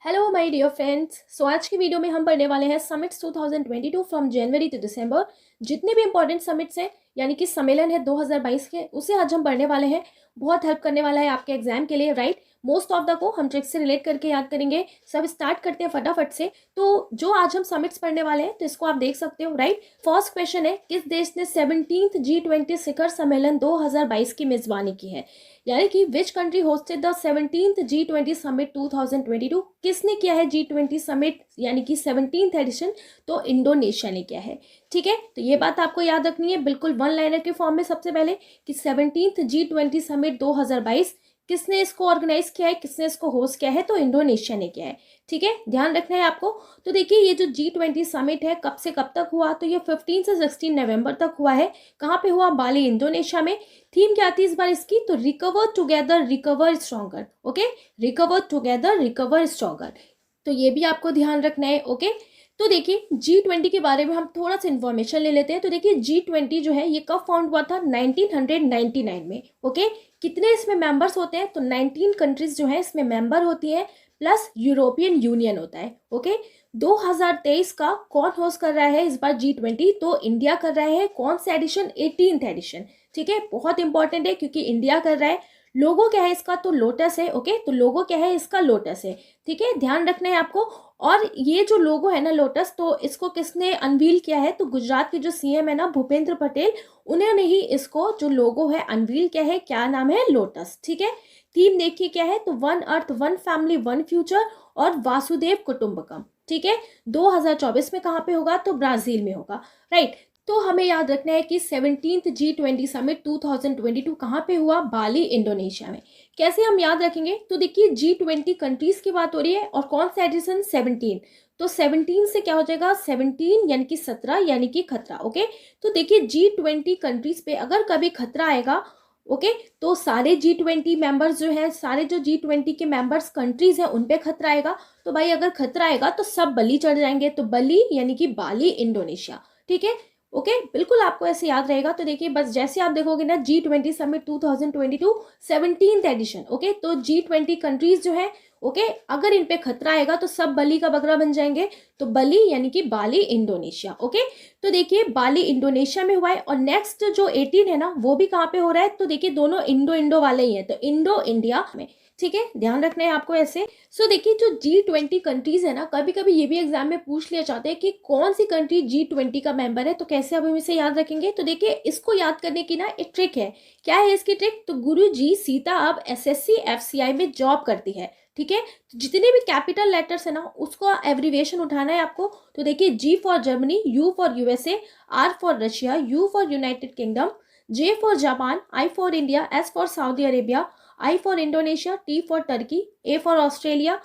Hello my dear friends. So आज की video में हम पढ़ने वाले हैं summits 2022 from January to December. जितने भी इंपॉर्टेंट समिट्स हैं यानी कि सम्मेलन है 2022 के, उसे आज हम पढ़ने वाले हैं। बहुत हेल्प करने वाला है आपके एग्जाम के लिए, राइट। मोस्ट ऑफ द को हम ट्रिक्स से रिलेट करके याद करेंगे। सब स्टार्ट करते हैं फटाफट से। तो जो आज हम समिट्स पढ़ने वाले हैं तो इसको आप देख सकते हो, राइट। फर्स्ट क्वेश्चन है, किस देश ने 17th G20 शिखर सम्मेलन 2022 की मेजबानी की है? यानी कि विच country hosted the 17th G20 summit 2022। किसने किया है G20 समिट यानी कि 17th एडिशन? तो इंडोनेशिया ने किया है। ठीक है, तो ये बात आपको याद रखनी है बिल्कुल वन लाइनर के फॉर्म में। सबसे पहले कि 17th G20 समिट 2022 किसने इसको ऑर्गेनाइज किया है, किसने इसको होस्ट किया है? तो इंडोनेशिया ने किया है। ठीक है, ध्यान रखना है आपको। तो देखिए, ये जो G20 समिट है कब से कब तक हुआ? तो ये 15 से 16 नवंबर तक हुआ है। कहाँ पे हुआ? बाली, इंडोनेशिया में। थीम क्या थी इस बार इसकी? तो recover together recover stronger. Okay, recover together recover stronger. तो ये भी आपको ध्यान रखना है। ओके, तो देखिए G20 के बारे में हम थोड़ा सा इन्फॉर्मेशन ले लेते हैं। तो देखिए G20 जो है ये कब फाउंड हुआ था? 1999 में। ओके, कितने इसमें मेंबर्स होते हैं? तो 19 कंट्रीज जो है इसमें मेंबर होती है, प्लस यूरोपियन यूनियन होता है। ओके, 2023 का कौन होस्ट कर रहा है इस बार G20? तो इंडिया कर रहा है। कौन सा एडिशन? 18th addition. ठीक है, बहुत इंपॉर्टेंट है क्योंकि इंडिया कर रहा है। लोगो क्या है इसका? तो लोटस है। ओके, तो लोगो क्या है इसका? लोटस है। ठीक है, ध्यान रखना है आपको। और ये जो लोगो है ना लोटस, तो इसको किसने अनवील किया है? तो गुजरात के जो सीएम है ना भूपेंद्र पटेल, उन्होंने ही इसको जो लोगो है अनवील किया है। क्या नाम है? लोटस। ठीक है, थीम देखिए क्या है? तो one earth one family one future और वासुदेव कुटुंबकम। ठीक है, 2024 में कहाँ पे होगा? तो ब्राजील में होगा, राइट। तो हमें याद रखना है कि 17th G20 समिट 2022 कहाँ पे हुआ? बाली, इंडोनेशिया में। कैसे हम याद रखेंगे? तो देखिए G20 कंट्रीज की बात हो रही है और कौन सा एडिशन? 17। तो 17 से क्या हो जाएगा? 17 यानी कि 17 यानी कि खतरा। ओके, तो देखिए G20 कंट्रीज पे अगर कभी खतरा आएगा, ओके, तो सारे G20 मेंबर्स जो है, सारे जो G20 के मेंबर्स कंट्रीज हैं उन पे खतरा आएगा। तो भाई अगर खतरा आएगा तो सब बलि चढ़ जाएंगे। तो बलि यानी कि बाली, इंडोनेशिया। ठीक है, ओके, बिल्कुल आपको ऐसे याद रहेगा। तो देखिए बस जैसे आप देखोगे ना G20 summit 2022 17th addition. Okay, तो G20 कंट्रीज जो है, ओके, अगर इन पे खतरा आएगा तो सब बलि का बकरा बन जाएंगे। तो बलि यानी कि बाली, इंडोनेशिया। ओके, तो देखिए बाली इंडोनेशिया में हुआ है और नेक्स्ट जो 18 है ना वो भी कहाँ पे हो रहा है? तो देखिए दोनों इंडो इंडो वाले ही हैं, तो इंडो इंडिया में। ठीक है, ध्यान रखना है आपको ऐसे। सो देखिए जो G20 कंट्रीज है ना, कभी कभी ये भी एग्जाम में पूछ लिया चाहते हैं कि कौन सी कंट्री G20 का मेंबर है। तो कैसे आप इसे याद रखेंगे? तो देखिए इसको याद करने की ना एक ट्रिक है। क्या है इसकी ट्रिक? तो गुरु जी सीता अब SSC FCI में जॉब करती है। ठीक है, तो जितने भी कैपिटल लेटर्स है ना उसको एब्रीविएशन उठाना है आपको। तो देखिए G for Germany, U for USA, R for Russia, U for United kingdom, J for Japan, I for India, S for Saudi Arabia, I for Indonesia, T for Turkey, A for Australia,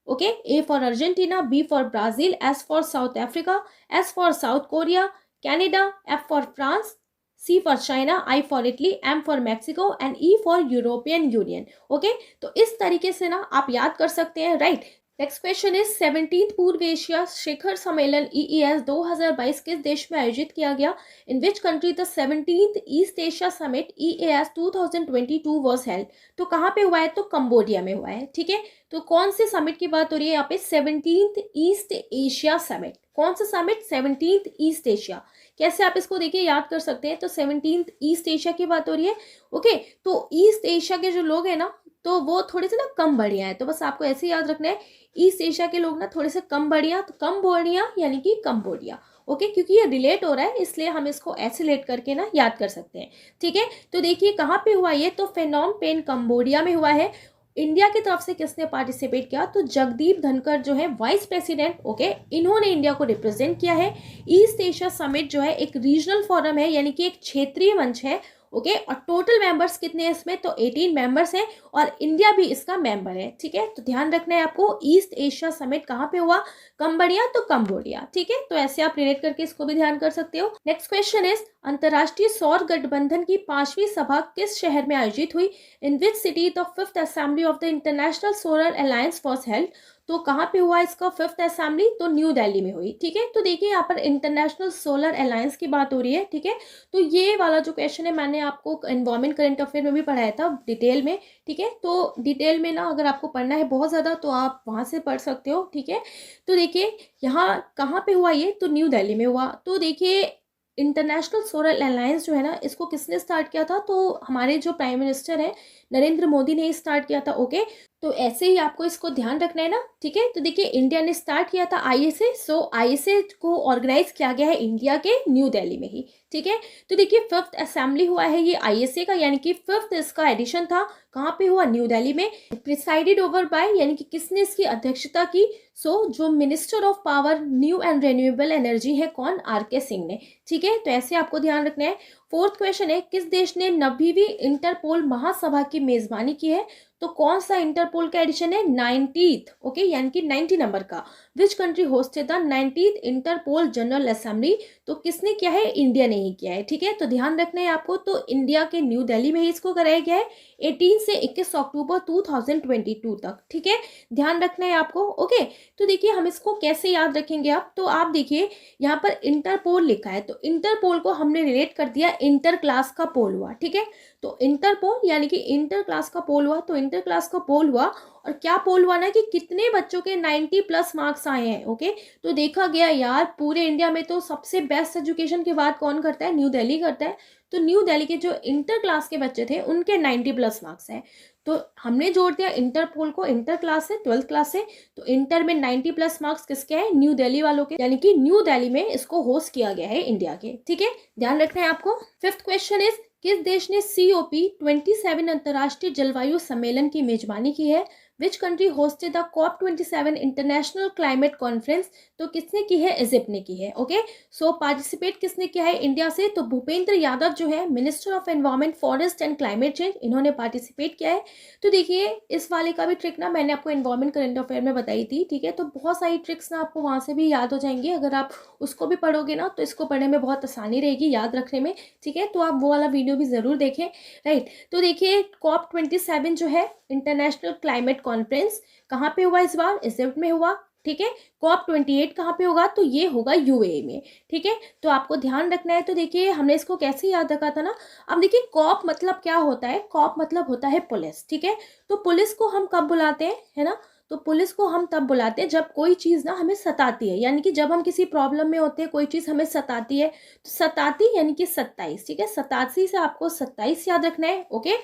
okay, A for Argentina, B for Brazil, S for south Africa, S for south Korea, Canada, F for France, C for China, I for Italy, M for Mexico and E for European union. Okay, तो इस तरीके से ना आप याद कर सकते हैं, right. Next question is 17th पूर्व एशिया शिखर सम्मेलन EES 2022 किस देश में आयोजित किया गया? In which country the 17th East Asia Summit EES 2022 was held? तो कहाँ पे हुआ है? तो कंबोडिया में हुआ है। ठीक है, तो कौन से समिट की बात हो रही है यहाँ पे? 17th East Asia summit. कौन सा समिट? 17th East Asia. कैसे आप इसको देखिए याद कर सकते हैं? तो 17th ईस्ट एशिया की बात हो रही है। ओके, तो ईस्ट एशिया के जो लोग हैं ना तो वो थोड़े से ना कम बढ़िया है। तो बस आपको ऐसे याद रखना है, ईस्ट एशिया के लोग ना थोड़े से कम बढ़िया। तो कम बढ़िया यानी कि कंबोडिया। ओके, क्योंकि ये रिलेट हो रहा है इसलिए हम इसको ऐसे रिलेट करके ना याद कर सकते हैं। ठीक है, तो देखिए कहाँ पे हुआ ये? तो फेनोम पेन कंबोडिया में हुआ है। इंडिया की तरफ से किसने पार्टिसिपेट किया? तो जगदीप धनखड़ जो है वाइस प्रेसिडेंट, ओके, इन्होंने इंडिया को रिप्रेजेंट किया है। ईस्ट एशिया समिट जो है एक रीजनल फोरम है यानी कि एक क्षेत्रीय मंच है। ओके, और टोटल मेंबर्स कितने हैं इसमें? तो 18 मेंबर्स हैं और इंडिया भी इसका मेंबर है। ठीक है, तो ध्यान रखना है आपको। ईस्ट एशिया समिट कहाँ पे हुआ? कंबोडिया, तो कंबोडिया। ठीक है, तो ऐसे आप रिलेट करके इसको भी ध्यान कर सकते हो। नेक्स्ट क्वेश्चन इज अंतर्राष्ट्रीय सौर गठबंधन की 5वीं सभा किस शहर में आयोजित हुई? In which city the 5th assembly of the International Solar Alliance was held? तो कहाँ पे हुआ इसका 5th असेंबली, तो न्यू दिल्ली में हुई। ठीक है, तो देखिए यहाँ पर इंटरनेशनल सोलर अलायंस की बात हो रही है। ठीक है, तो ये वाला जो क्वेश्चन है मैंने आपको एनवायरमेंट करंट अफेयर में भी पढ़ाया था डिटेल में। ठीक है, तो डिटेल में ना अगर आपको पढ़ना है बहुत ज़्यादा तो आप वहाँ से पढ़ सकते हो। ठीक है, तो देखिए यहाँ कहाँ पे हुआ ये, तो न्यू दिल्ली में हुआ। तो देखिए इंटरनेशनल सोलर अलायंस जो है ना, इसको किसने स्टार्ट किया था, तो हमारे जो प्राइम मिनिस्टर हैं नरेंद्र मोदी ने स्टार्ट किया था। ओके, तो ऐसे ही आपको इसको ध्यान रखना है ना। ठीक है, तो देखिए इंडिया ने स्टार्ट किया था आईएसए, सो आईएसए को ऑर्गेनाइज किया गया है इंडिया के न्यू दिल्ली में ही। ठीक है, तो देखिए 5th असेंबली हुआ है ये आईएसए का, यानी कि 5th इसका एडिशन था। कहाँ पे हुआ, न्यू दिल्ली में। प्रिसाइडेड ओवर बाय, यानी कि किसने इसकी अध्यक्षता की, सो जो minister of power new and renewable energy है, कौन, आर.के. सिंह ने। ठीक है, तो ऐसे आपको ध्यान रखना है। 4th क्वेश्चन है, किस देश ने 90वीं इंटरपोल महासभा की मेजबानी की है, तो कौन सा इंटरपोल का एडिशन है, 90th। ओके, यानी कि 90 नंबर का। Which country hosted the 90th Interpol general assembly, तो किसने किया है, इंडिया ने ही किया है। ठीक है, तो ध्यान रखना है आपको, तो इंडिया के न्यू दिल्ली में ही इसको कराया गया है 18 से 21 अक्टूबर 2022 तक। ठीक है, ध्यान रखना है आपको। ओके, तो देखिए हम इसको कैसे याद रखेंगे आप, तो आप देखिए यहाँ पर इंटरपोल लिखा है, तो इंटरपोल को हमने रिलेट कर दिया इंटर क्लास का पोल हुआ। ठीक है, तो इंटरपोल यानी कि इंटर क्लास का पोल हुआ, तो इंटर क्लास का पोल हुआ और क्या पोल हुआ ना कि कितने बच्चों के 90 प्लस मार्क्स आए हैं। ओके, तो देखा गया यार पूरे इंडिया में तो सबसे बेस्ट एजुकेशन की बात कौन करता है, न्यू दिल्ली करता है। तो न्यू दिल्ली के जो इंटर क्लास के बच्चे थे उनके 90 प्लस मार्क्स हैं, तो हमने जोड़ दिया इंटरपोल को इंटर क्लास से, 12th क्लास से। तो इंटर में 90 प्लस मार्क्स किसके हैं, न्यू दिल्ली वालों के, यानी कि न्यू दिल्ली में इसको होस्ट किया गया है इंडिया के। ठीक है, ध्यान रखना है आपको। 5th क्वेश्चन इज, किस देश ने COP27 अंतर्राष्ट्रीय जलवायु सम्मेलन की मेजबानी की है, which country hosted the COP27 international climate conference, तो किसने की है, इजिप्ट ने की है। ओके, सो पार्टिसिपेट किसने किया है इंडिया से, तो भूपेंद्र यादव जो है minister of environment forest and climate change, इन्होंने पार्टिसिपेट किया है। तो देखिए इस वाले का भी ट्रिक ना मैंने आपको एनवायरमेंट करंट अफेयर में बताई थी। ठीक है, तो बहुत सारी ट्रिक्स ना आपको वहाँ से भी याद हो जाएंगी, अगर आप उसको भी पढ़ोगे ना तो इसको पढ़ने में बहुत आसानी रहेगी याद रखने में। ठीक है, तो आप वो वाला वीडियो भी ज़रूर देखें। राइट, तो देखिए COP27 जो है इंटरनेशनल क्लाइमेट कॉन्फ्रेंस कहाँ पे हुआ इस बार, इजिप्ट में हुआ। ठीक है, COP28 कहाँ पे होगा, तो ये होगा यूएई में। ठीक है, तो आपको ध्यान रखना है। तो देखिए हमने इसको कैसे याद रखा था ना, अब देखिए कॉप मतलब क्या होता है, कॉप मतलब होता है पुलिस। ठीक है, तो पुलिस को हम कब बुलाते हैं, है ना, तो पुलिस को हम तब बुलाते हैं जब कोई चीज़ ना हमें सताती है, यानी कि जब हम किसी प्रॉब्लम में होते हैं, कोई चीज़ हमें सताती है, तो सताती यानी कि 27। ठीक है, 87 से आपको 27 याद रखना है। ओके,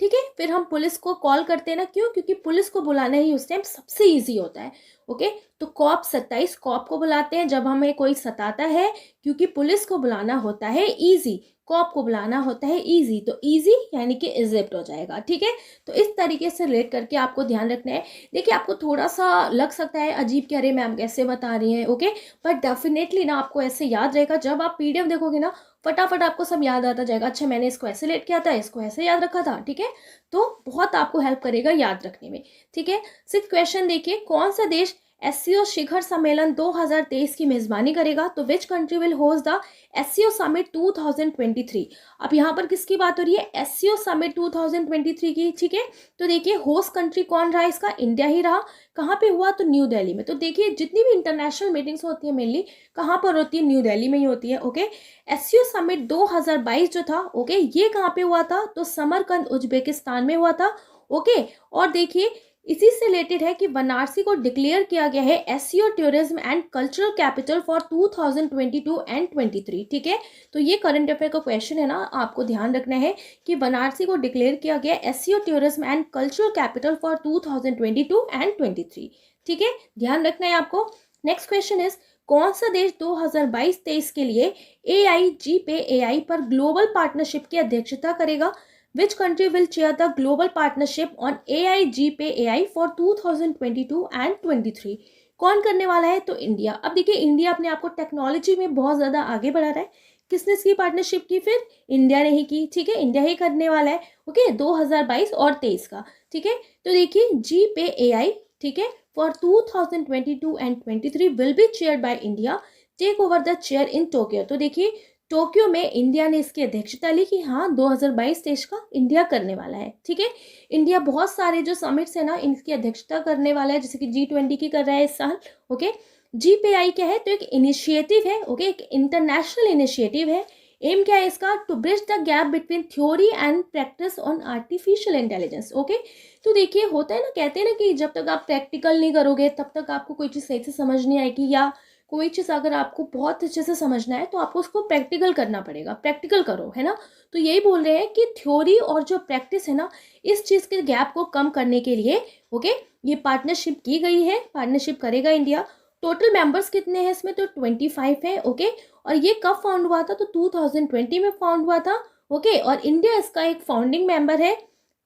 ठीक है, फिर हम पुलिस को कॉल करते हैं ना, क्यों, क्योंकि पुलिस को बुलाना ही उस टाइम सबसे इजी होता है। ओके, तो COP27 कॉप को बुलाते हैं जब हमें कोई सताता है, क्योंकि पुलिस को बुलाना होता है इजी, कॉप को बुलाना होता है इजी, तो इजी यानी कि इजिप्ट हो जाएगा। ठीक है, तो इस तरीके से रिलेट करके आपको ध्यान रखना है। देखिए आपको थोड़ा सा लग सकता है अजीब कि अरे मैम कैसे बता रही हैं। ओके, बट डेफिनेटली ना आपको ऐसे याद रहेगा, जब आप PDF देखोगे ना फटाफट आपको सब याद आता जाएगा, अच्छा मैंने इसको ऐसे रिलेट किया था, इसको ऐसे याद रखा था। ठीक है, तो बहुत आपको हेल्प करेगा याद रखने में। ठीक है, 6th क्वेश्चन देखिए, कौन सा देश SCO शिखर सम्मेलन 2023 की मेजबानी करेगा, तो which country will host the SCO summit 2023। अब यहाँ पर किसकी बात हो रही है, SCO समिट 2023 की। ठीक है, तो देखिए होस्ट कंट्री कौन रहा इसका, इंडिया ही रहा। कहाँ पे हुआ, तो न्यू दिल्ली में। तो देखिए जितनी भी इंटरनेशनल मीटिंग्स होती है मेनली कहाँ पर होती है, न्यू दिल्ली में ही होती है। ओके, SCO समिट 2022 जो था, ओके, ये कहाँ पे हुआ था, तो समरकंद उज्बेकिस्तान में हुआ था। ओके, और देखिए इसी से रिलेटेड है कि बनारसी को डिक्लेयर किया गया है SCO tourism and cultural capital for 2022 and 23। ठीक है, तो ये करंट अफेयर का क्वेश्चन है ना, आपको ध्यान रखना है कि बनारसी को डिक्लेयर किया गया SCO tourism and cultural capital for 2022 and 23। ठीक है, ध्यान रखना है आपको। नेक्स्ट क्वेश्चन इज, कौन सा देश 2022-23 के लिए AIGPAI पर ग्लोबल पार्टनरशिप की अध्यक्षता करेगा, Which country will chair the global partnership on AIGPAI for 2022 and 23? कौन करने वाला है, तो इंडिया। अब देखिए इंडिया अपने आप को टेक्नोलॉजी में बहुत ज़्यादा आगे बढ़ा रहा है, किसने इसकी पार्टनरशिप की, फिर इंडिया ने ही की। ठीक है, इंडिया ही करने वाला है। ओके, 2022 और 23 का। ठीक है, तो देखिए GPAI, ठीक है, for 2022 and 23 will be chaired by India, take over the chair in Tokyo। तो देखिए टोक्यो में इंडिया ने इसकी अध्यक्षता ली कि हाँ 2022 देश का इंडिया करने वाला है। ठीक है, इंडिया बहुत सारे जो समिट्स है ना इनकी अध्यक्षता करने वाला है, जैसे कि G20 की कर रहा है इस साल। ओके, GPI क्या है, तो एक इनिशिएटिव है। ओके, एक इंटरनेशनल इनिशिएटिव है। एम क्या है इसका, to bridge the gap between theory and practice on artificial intelligence. Okay, तो देखिए होता है ना, कहते हैं ना कि जब तक आप प्रैक्टिकल नहीं करोगे तब तक आपको कोई चीज़ सही से समझ नहीं आएगी, या कोई चीज़ अगर आपको बहुत अच्छे से समझना है तो आपको उसको प्रैक्टिकल करना पड़ेगा। प्रैक्टिकल करो, है ना। तो यही बोल रहे हैं कि थ्योरी और जो प्रैक्टिस है ना, इस चीज़ के गैप को कम करने के लिए ओके ये पार्टनरशिप की गई है। पार्टनरशिप करेगा इंडिया। टोटल मेंबर्स कितने हैं इसमें, तो 25 है। ओके, और ये कब फाउंड हुआ था, तो 2020 में फाउंड हुआ था। ओके, और इंडिया इसका एक फाउंडिंग मेंबर है।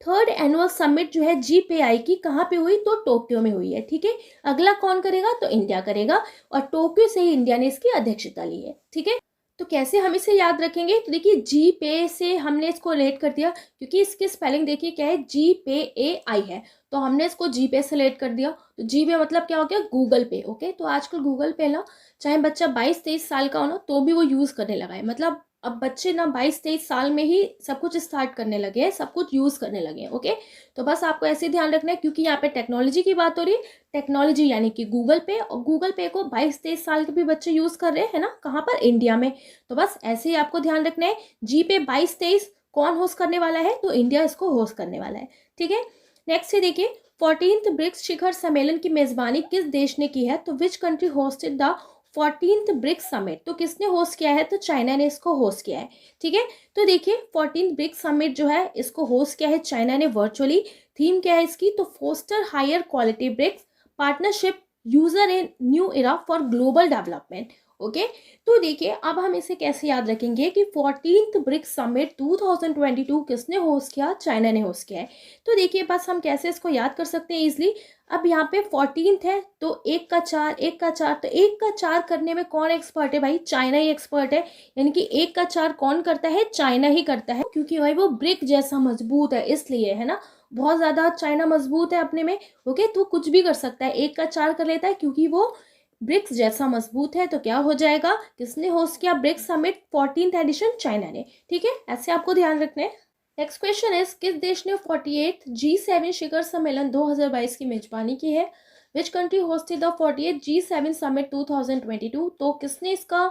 थर्ड एनुअल समिट जो है GPI की कहाँ पे हुई, तो टोक्यो में हुई है। ठीक है, अगला कौन करेगा, तो इंडिया करेगा, और टोक्यो से ही इंडिया ने इसकी अध्यक्षता ली है। ठीक है, तो कैसे हम इसे याद रखेंगे, तो देखिए GPay से हमने इसको रिलेट कर दिया, क्योंकि इसकी स्पेलिंग देखिए क्या है, GPAI है, तो हमने इसको GPay से रिलेट कर दिया। तो GPay मतलब क्या हो गया, गूगल पे। ओके, तो आजकल गूगल पे ना चाहे बच्चा 22-23 साल का हो ना तो भी वो यूज़ करने लगा है। मतलब अब बच्चे ना 22-23 साल में ही सब कुछ स्टार्ट करने लगे हैं, सब कुछ यूज़ करने लगे हैं। ओके, तो बस आपको ऐसे ध्यान रखना है, क्योंकि यहाँ पे टेक्नोलॉजी की बात हो रही है। टेक्नोलॉजी यानी कि गूगल पे, और गूगल पे को 22-23 साल के भी बच्चे यूज़ कर रहे हैं ना, कहाँ पर, इंडिया में। तो बस ऐसे ही आपको ध्यान रखना है। GPay 22-23 कौन होस्ट करने वाला है, तो इंडिया इसको होस्ट करने वाला है। ठीक है, नेक्स्ट है देखिए 14th ब्रिक्स शिखर सम्मेलन की मेजबानी किस देश ने की है, तो which country hosted the 14th BRICS summit, तो किसने होस्ट किया है, तो चाइना ने इसको होस्ट किया है। ठीक है, तो देखिए 14th ब्रिक्स समिट जो है इसको होस्ट किया है चाइना ने वर्चुअली। थीम क्या है इसकी, तो foster higher quality BRICS partnership usher in new era for global development. Okay, तो देखिए अब हम इसे कैसे याद रखेंगे कि 14th ब्रिक्स समिट 2022 किसने होस्ट किया, चाइना ने होस्ट किया है। तो देखिए बस हम कैसे इसको याद कर सकते हैं इजिली। अब यहाँ पे 14th है, तो 1 का 4, 1 का 4, तो 1 का 4 करने में कौन एक्सपर्ट है भाई, चाइना ही एक्सपर्ट है। यानी कि 1 का 4 कौन करता है, चाइना ही करता है, क्योंकि भाई वो ब्रिक जैसा मजबूत है, इसलिए, है ना। बहुत ज़्यादा चाइना मजबूत है अपने में। ओके, तो कुछ भी कर सकता है, 1 का 4 कर लेता है, क्योंकि वो ब्रिक्स जैसा मजबूत है। तो क्या हो जाएगा, किसने होस्ट किया BRICS summit 14th addition, China ने। ठीक है, ऐसे आपको ध्यान रखना है। नेक्स्ट क्वेश्चन इज, किस देश ने 48th G7 शिखर सम्मेलन 2022 की मेजबानी की है। Which country hosted the 48th G7 summit 2022, तो किसने इसका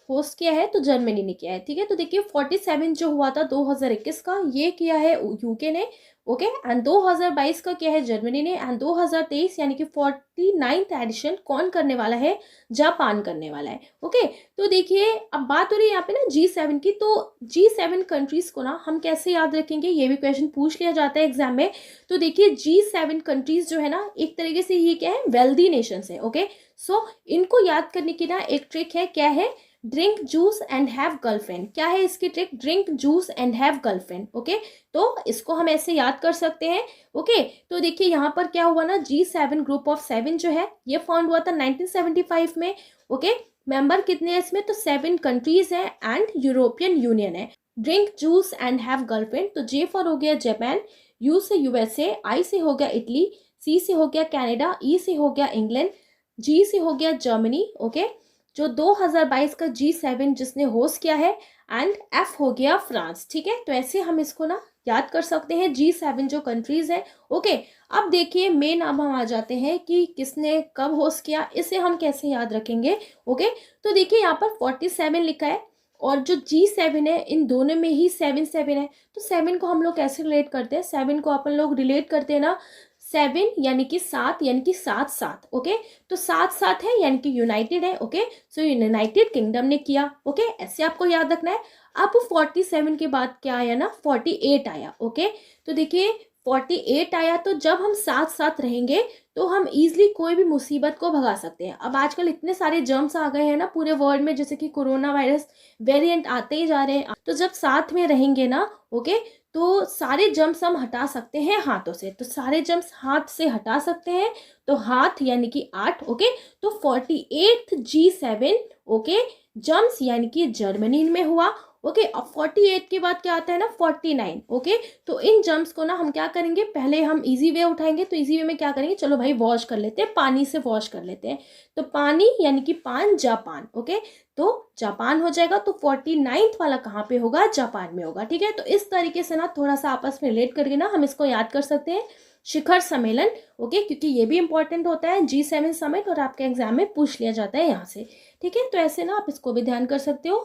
होस्ट किया है, तो जर्मनी ने किया है। ठीक है, तो देखिए 47 जो हुआ था 2021 का, ये किया है यूके ने। ओके, एंड 2022 का क्या है, जर्मनी ने। एंड 2023 यानी कि 49th एडिशन कौन करने वाला है, जापान करने वाला है। ओके, तो देखिए अब बात हो रही है यहाँ पे ना G7 की, तो G7 कंट्रीज को ना हम कैसे याद रखेंगे, ये भी क्वेश्चन पूछ लिया जाता है एग्जाम में। तो देखिए G7 कंट्रीज जो है ना, एक तरीके से ये क्या है, वेल्दी नेशंस है। ओके, सो इनको याद करने की ना एक ट्रिक है, क्या है, drink juice and have girlfriend. क्या है इसकी trick, drink juice and have girlfriend. Okay, तो इसको हम ऐसे याद कर सकते हैं। ओके, तो देखिए यहाँ पर क्या हुआ ना, G7 ग्रुप ऑफ 7 जो है ये फाउंड हुआ था 1975 में। ओके, मेंबर कितने हैं इसमें, तो 7 कंट्रीज हैं एंड यूरोपियन यूनियन है। Drink juice and have girlfriend, तो J फॉर हो गया जापान, U से USA, I से हो गया इटली, C से हो गया कनाडा, E से हो गया इंग्लैंड, G से हो गया जर्मनी। ओके, जो 2022 का G7 जिसने होस्ट किया है, एंड F हो गया फ्रांस। ठीक है, तो ऐसे हम इसको ना याद कर सकते हैं, G7 जो कंट्रीज है। ओके, अब देखिए मेन अब हम आ जाते हैं कि किसने कब होस्ट किया, इसे हम कैसे याद रखेंगे। ओके, तो देखिए यहाँ पर 47 लिखा है, और जो G7 है इन दोनों में ही 7 है। तो 7 को हम लोग कैसे रिलेट करते हैं, 7 को अपन लोग रिलेट करते हैं ना, 7 यानी कि 7, यानी कि 7 ओके, तो 7 है यानी कि यूनाइटेड है। ओके, सो यूनाइटेड किंगडम ने किया। ओके, ऐसे आपको याद रखना है। अब 47 के बाद क्या आया ना, 48 आया। ओके, तो देखिए 48 आया, तो जब हम 7 रहेंगे तो हम इजिली कोई भी मुसीबत को भगा सकते हैं। अब आजकल इतने सारे जर्म्स आ गए हैं ना पूरे वर्ल्ड में, जैसे कि कोरोना वायरस वेरिएंट आते ही जा रहे हैं, तो जब साथ में रहेंगे ना, ओके, तो सारे जम्स हम हटा सकते हैं हाथों से। तो सारे जम्स हाथ से हटा सकते हैं, तो हाथ यानी कि 8। ओके, तो 48th G7 ओके जम्स यानी कि जर्मनी में हुआ। ओके। अब 48 के बाद क्या आता है ना 49। ओके, तो इन जम्प्स को ना हम क्या करेंगे, पहले हम इजी वे उठाएंगे। तो इजी वे में क्या करेंगे, चलो भाई वॉश कर लेते हैं, पानी से वॉश कर लेते हैं। तो पानी यानी कि पान, जापान। ओके, तो जापान हो जाएगा। तो 49th वाला कहाँ पे होगा, जापान में होगा। ठीक है, तो इस तरीके से ना थोड़ा सा आपस में रिलेट करके ना हम इसको याद कर सकते हैं, शिखर सम्मेलन। ओके, क्योंकि ये भी इंपॉर्टेंट होता है G7 समिट, और आपके एग्जाम में पूछ लिया जाता है यहाँ से। ठीक है, तो ऐसे ना आप इसको भी ध्यान कर सकते हो।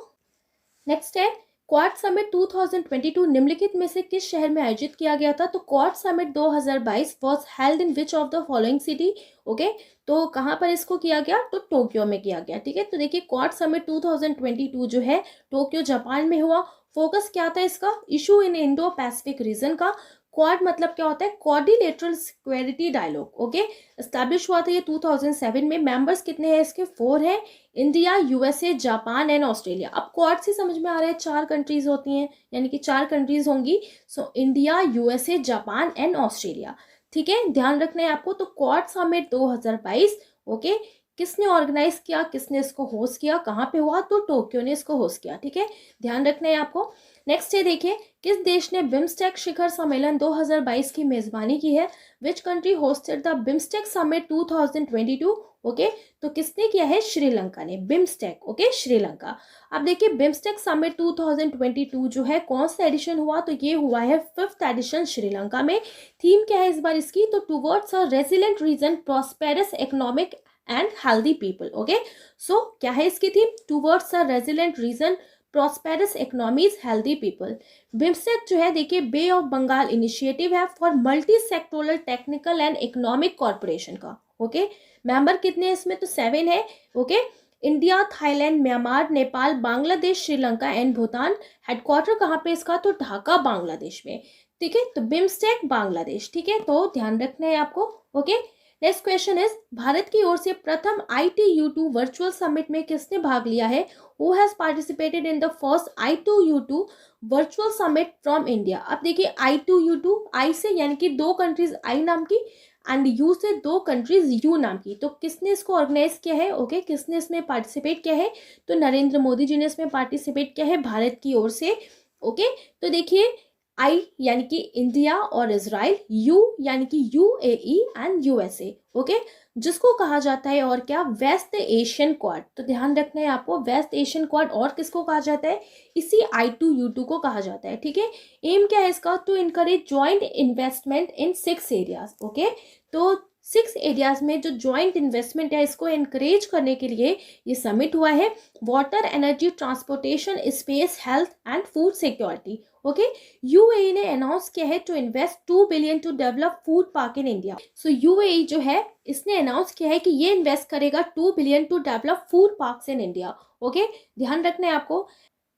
नेक्स्ट है क्वाड समिट 2022 निम्नलिखित में से किस शहर में आयोजित किया गया था। तो quad summit 2022 was held in which of the following city. Okay, तो कहाँ पर इसको किया गया, तो टोक्यो में किया गया। ठीक है, तो देखिए क्वाड समिट 2022 जो है टोक्यो जापान में हुआ। फोकस क्या था इसका, issue in Indo Pacific region का। क्वाड मतलब क्या होता है, quadrilateral security dialogue. Okay, establish हुआ था ये 2007 में। मेंबर्स कितने हैं इसके, 4 हैं, India, USA, Japan and Australia. अब क्वाड से समझ में आ रहा है 4 कंट्रीज होती हैं, यानी कि 4 कंट्रीज होंगी। So India, USA, Japan and Australia. ठीक है, ध्यान रखना है आपको। तो क्वाड समिट 2022 ओके, किसने ऑर्गेनाइज किया, किसने इसको होस्ट किया, कहाँ पे हुआ, तो टोक्यो ने इसको होस्ट किया। ठीक है, ध्यान रखना है आपको। नेक्स्ट है देखिए, किस देश ने बिम्स्टेक शिखर सम्मेलन 2022 की मेजबानी की है। Which country hosted the BIMSTEC summit 2022। Okay, तो किसने किया है, श्रीलंका ने, बिम्स्टेक। ओके, श्रीलंका। अब देखिए बिम्स्टेक समिट 2022 जो है कौन सा एडिशन हुआ, तो ये हुआ है 5th एडिशन श्रीलंका में। थीम क्या है इस बार इसकी, तो towards a resilient region, prosperous economic and healthy people. Okay, so क्या है इसकी theme, towards a resilient region, prosperous economies, healthy people. BIMSTEC जो है देखिए बे ऑफ बंगाल इनिशिएटिव है for multi sectoral technical and economic corporation का। Okay, member कितने हैं इसमें, तो 7 है। Okay, India, Thailand, Myanmar, Nepal, Bangladesh, Sri Lanka and Bhutan. Headquarter कहाँ पे इसका, तो ढाका बांग्लादेश में। ठीक है, तो बिम्स्टेक बांग्लादेश। ठीक है, तो ध्यान रखना है आपको। Okay, next question is, Bharat की ओर से प्रथम ITU2 वर्चुअल समिट में किसने भाग लिया है। Who has participated in the first I2U2 virtual summit from India. अब देखिए I2U2, I से यानी कि 2 कंट्रीज I नाम की, एंड U से 2 कंट्रीज U नाम की। तो किसने इसको ऑर्गेनाइज किया है, ओके, किसने इसमें पार्टिसिपेट किया है, तो नरेंद्र मोदी जी ने इसमें पार्टिसिपेट किया है भारत की ओर से। ओके, तो देखिए I यानी कि इंडिया और इजराइल, U यानी कि UAE एंड USA। ओके, जिसको कहा जाता है और क्या, वेस्ट एशियन क्वाड। तो ध्यान रखना है आपको, वेस्ट एशियन क्वाड और किसको कहा जाता है, इसी I2U2 को कहा जाता है। ठीक है, एम क्या है इसका, to encourage joint investment in 6 areas. Okay, तो 6 एरियाज में जो ज्वाइंट इन्वेस्टमेंट है इसको इनकरेज करने के लिए ये समिट हुआ है। Water, energy, transportation, space, health and food security. Okay, UAE ने अनाउंस किया है to invest 2 billion to develop food park in India. So UAE जो है इसने अनाउंस किया है कि ये इन्वेस्ट करेगा 2 billion to develop food parks in India. Okay, ध्यान रखना है आपको।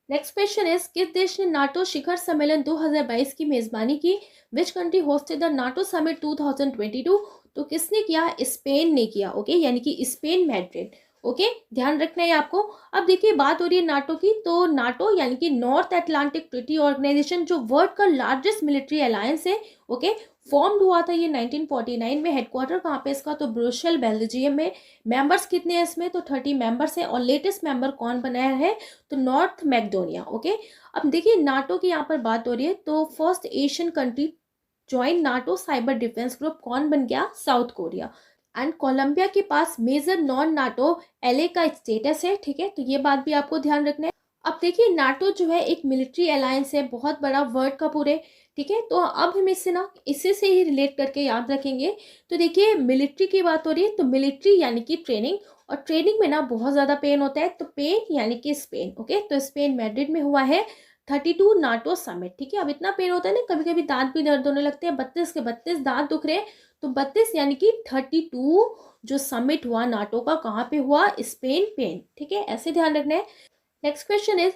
नेक्स्ट क्वेश्चन इज, किस देश ने नाटो शिखर सम्मेलन 2022 की मेजबानी की। Which country hosted the NATO summit 2022। तो किसने किया, स्पेन ने किया। ओके, यानी कि स्पेन, मैड्रिड। ओके, ध्यान रखना है आपको। अब देखिए बात हो रही है नाटो की, तो नाटो यानी कि नॉर्थ अटलांटिक ट्रीटी ऑर्गेनाइजेशन जो वर्ल्ड का लार्जेस्ट मिलिट्री अलायंस है। ओके, फॉर्म्ड हुआ था ये 1949 में। हेडक्वार्टर कहाँ पे इसका, तो ब्रुसेल, बेल्जियम में। मेंबर्स कितने हैं इसमें, तो 30 मेंबर्स हैं। और लेटेस्ट मेंबर कौन बनाया है, तो नॉर्थ मैकेडोनिया। ओके, अब देखिए नाटो की यहाँ पर बात हो रही है, तो first Asian country join NATO cyber defence group कौन बन गया, साउथ कोरिया। एंड कोलंबिया के पास मेजर नॉन नाटो एले का स्टेटस है। ठीक है, तो ये बात भी आपको ध्यान रखना है। अब देखिए नाटो जो है एक मिलिट्री अलायंस है, बहुत बड़ा वर्ल्ड का पूरे। ठीक है, तो अब हम इससे ना इसी से ही रिलेट करके याद रखेंगे। तो देखिए मिलिट्री की बात हो रही है, तो मिलिट्री यानी कि ट्रेनिंग, और ट्रेनिंग में ना बहुत ज़्यादा पेन होता है। तो पेन यानी कि स्पेन। ओके, तो स्पेन मैड्रिड में हुआ है 32 नाटो समिट। ठीक है, अब इतना पेन होता है ना, कभी कभी दांत भी दर्द होने लगते हैं, 32 के 32 दांत दुख रहे हैं। तो 32 यानी कि 32 जो समिट हुआ नाटो का कहाँ पे हुआ, स्पेन, पेन। ठीक है, ऐसे ध्यान रखना है। Next question is,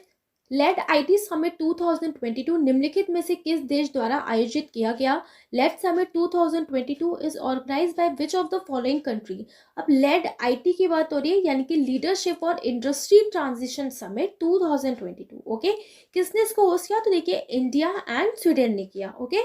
lead IT summit 2022 निम्नलिखित में से किस देश द्वारा आयोजित किया गया। Lead summit 2022 is organized by which of the following country. अब लेड IT की बात हो रही है, यानी कि लीडरशिप और इंडस्ट्री ट्रांजिशन समिट 2022। ओके, किसने इसको होस्ट किया, तो देखिए इंडिया एंड स्वीडन ने किया। ओके,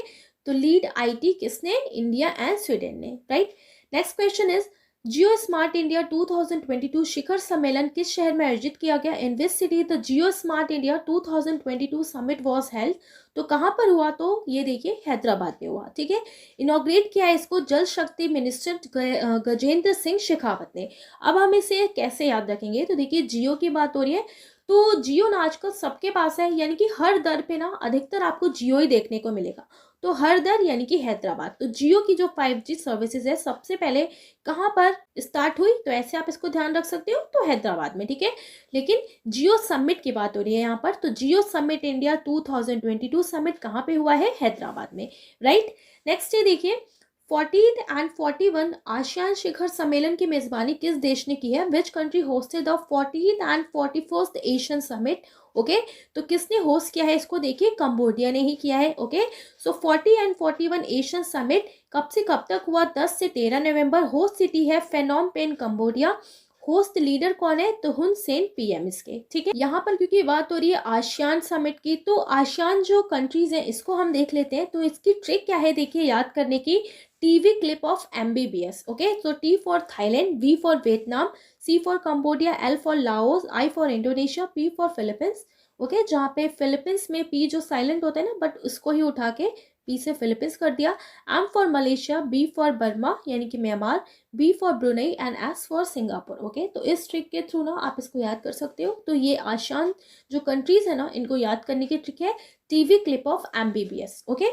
तो लीड IT किसने, इंडिया एंड स्वीडन ने। Right, next question is, geo smart India 2022 शिखर सम्मेलन किस शहर में आयोजित किया गया? In which city the geo smart India 2022 summit was held? तो कहाँ पर हुआ? तो ये देखिए हैदराबाद में हुआ। ठीक है, इनॉग्रेट किया है इसको जल शक्ति मिनिस्टर गजेंद्र सिंह शेखावत ने। अब हम इसे कैसे याद रखेंगे? तो देखिए जियो की बात हो रही है, तो जियो ना आजकल सबके पास है, यानी कि हर दर पे ना अधिकतर आपको जियो ही देखने को मिलेगा। तो हर दर यानी कि हैदराबाद। तो जियो की जो 5G सर्विसेज है सबसे पहले कहाँ पर स्टार्ट हुई? तो ऐसे आप इसको ध्यान रख सकते हो, तो हैदराबाद में। ठीक है, लेकिन जियो समिट की बात हो रही है यहाँ पर, तो जियो समिट इंडिया 2022 समिट कहाँ पे हुआ है? हैदराबाद में, राइट। नेक्स्ट है देखिए 40th एंड 41 आसियान शिखर सम्मेलन की मेजबानी किस देश ने की है? Which country hosted the 40th and 41st Asian summit? Okay, तो किसने होस्ट किया है इसको? देखिए कंबोडिया ने ही किया है। Okay, so 40 and 41 Asian summit कब से कब तक हुआ? 10 से 13 नवंबर। होस्ट सिटी है फेनोम पेन कंबोडिया। होस्ट लीडर कौन है? तो हुन सेन पीएम इसके। ठीक है, यहाँ पर क्योंकि बात हो रही है आसियान समिट की, तो आसियान जो कंट्रीज हैं इसको हम देख लेते हैं। तो इसकी ट्रिक क्या है देखिए याद करने की? TV clip of MBBS। Okay, तो T for Thailand, V for Vietnam, C for Cambodia, L for Laos, I for Indonesia, P for Philippines. Okay, जहाँ पे फिलीपींस में P जो साइलेंट होता है ना, बट उसको ही उठा के P से फिलीपींस कर दिया। M for Malaysia, B for Burma यानी कि Myanmar, B for Brunei and S for Singapore. Okay, तो इस ट्रिक के थ्रू ना आप इसको याद कर सकते हो। तो ये आसियान जो कंट्रीज है ना, इनको याद करने की ट्रिक है TV clip of MBBS। Okay,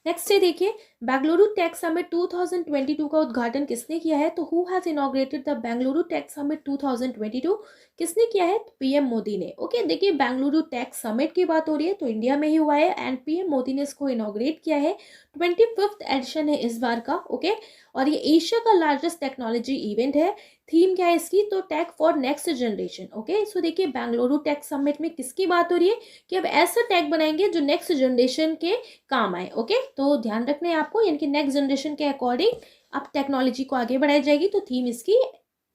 next है देखिए बेंगलुरु टेक समिट 2022 का उद्घाटन किसने किया है? तो who has inaugurated the Bengaluru tech summit 2022? किसने किया है? तो पीएम मोदी ने। ओके, देखिए बेंगलुरु टेक समिट की बात हो रही है तो इंडिया में ही हुआ है एंड पीएम मोदी ने इसको इनॉग्रेट किया है। 25th एडिशन है इस बार का। ओके, और ये एशिया का लार्जेस्ट टेक्नोलॉजी इवेंट है। थीम क्या है इसकी? तो tech for next generation. Okay, so देखिए बेंगलुरु टेक समिट में किसकी बात हो रही है कि अब ऐसा टेक बनाएंगे जो नेक्स्ट जनरेशन के काम आए। ओके, तो ध्यान रखना है आपको, यानी कि नेक्स्ट जनरेशन के अकॉर्डिंग अब टेक्नोलॉजी को आगे बढ़ाई जाएगी। तो थीम इसकी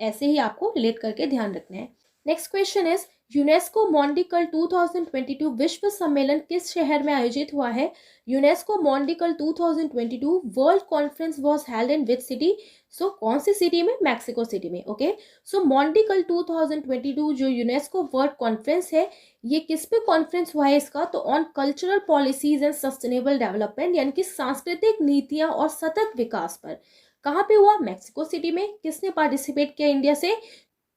ऐसे ही आपको रिलेट करके ध्यान रखना है। Next question is UNESCO Mondiacult 2022 विश्व सम्मेलन किस शहर में आयोजित हुआ है? UNESCO Mondiacult 2022 world conference was held in which city? So कौन सी सिटी में? मैक्सिको सिटी में। ओके, सो मॉन्डिकल 2022 जो यूनेस्को वर्ल्ड कॉन्फ्रेंस है, ये किस पे कॉन्फ्रेंस हुआ है इसका? तो on cultural policies and sustainable development, यानी कि सांस्कृतिक नीतियां और सतत विकास पर। कहाँ पे हुआ? मैक्सिको सिटी में। किसने पार्टिसिपेट किया इंडिया से?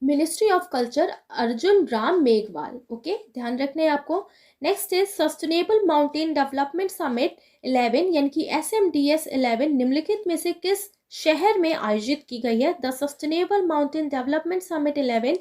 Ministry of culture, Arjun Ram Meghwal. Okay, ध्यान रखना है आपको। Next is sustainable mountain development summit 11 यानी कि SMDS 11 निम्नलिखित में से किस शहर में आयोजित की गई है? The sustainable mountain development summit 11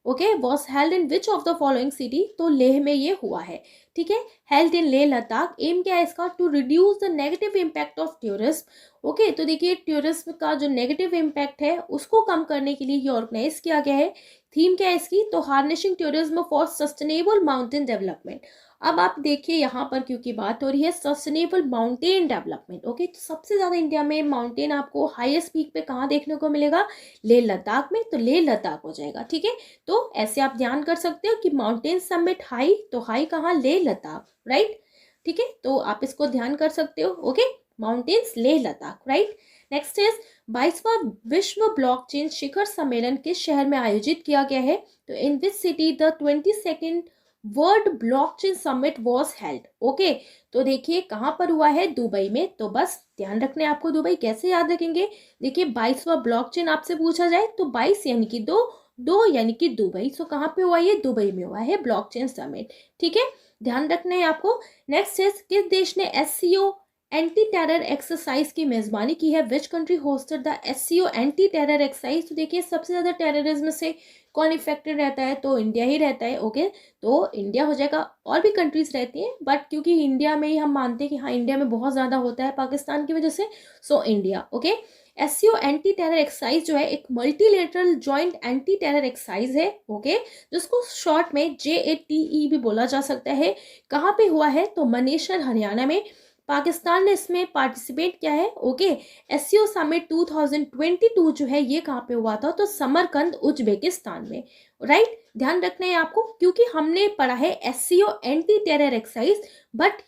okay was held in which of the following city? तो लेह में ये हुआ है। ठीक है, held in Leh Ladakh. Aim क्या है इसका? To reduce the negative impact of tourism. Okay, तो देखिए टूरिज्म का जो नेगेटिव इम्पैक्ट है उसको कम करने के लिए ये ऑर्गेनाइज किया गया है। थीम क्या है इसकी? तो harnessing tourism for sustainable mountain development. अब आप देखिए यहाँ पर क्योंकि बात हो रही है सस्टेनेबल माउंटेन डेवलपमेंट। ओके, तो सबसे ज़्यादा इंडिया में माउंटेन आपको हाईएस्ट पीक पे कहाँ देखने को मिलेगा? लेह लद्दाख में, तो लेह लद्दाख हो जाएगा। ठीक है, तो ऐसे आप ध्यान कर सकते हो कि माउंटेन समिट हाई, तो हाई कहाँ? लेह लद्दाख, राइट। ठीक है, तो आप इसको ध्यान कर सकते हो। Okay, mountains Leh Ladakh, right. Next is 22वां विश्व ब्लॉकचेन शिखर सम्मेलन किस शहर में आयोजित किया गया है? तो in which city the 22nd world blockchain summit was held? Okay, तो देखिए कहाँ पर हुआ है? दुबई में। तो बस ध्यान रखने आपको दुबई। कैसे याद रखेंगे? देखिए 22वां ब्लॉकचेन आपसे पूछा जाए तो 22 यानी कि दो यानी कि दुबई। सो कहाँ पे हुआ? ये दुबई में हुआ है ब्लॉकचेन समिट। ठीक है, ध्यान रखना है आपको। नेक्स्ट इज किस देश ने SCO एंटी टेरर एक्सरसाइज की मेजबानी की है? Which country hosted the SCO anti terror exercise? तो देखिए सबसे ज्यादा टेररिज्म से कौन इफेक्टेड रहता है? तो इंडिया ही रहता है। ओके, तो इंडिया हो जाएगा। और भी कंट्रीज रहती हैं बट क्योंकि इंडिया में ही हम मानते हैं कि हाँ इंडिया में बहुत ज्यादा होता है पाकिस्तान की वजह से, so India. Okay, SCO anti terror exercise जो है एक multilateral joint anti terror exercise है। ओके, जिसको शॉर्ट में JATE भी बोला जा सकता है। कहाँ पे हुआ है? तो मनेसर हरियाणा में। पाकिस्तान ने इसमें पार्टिसिपेट किया है। ओके, SCO समिट 2022 जो है ये कहाँ पे हुआ था? तो समरकंद उज्बेकिस्तान में, राइट। ध्यान रखना है आपको क्योंकि हमने पढ़ा है SCO anti terror exercise, but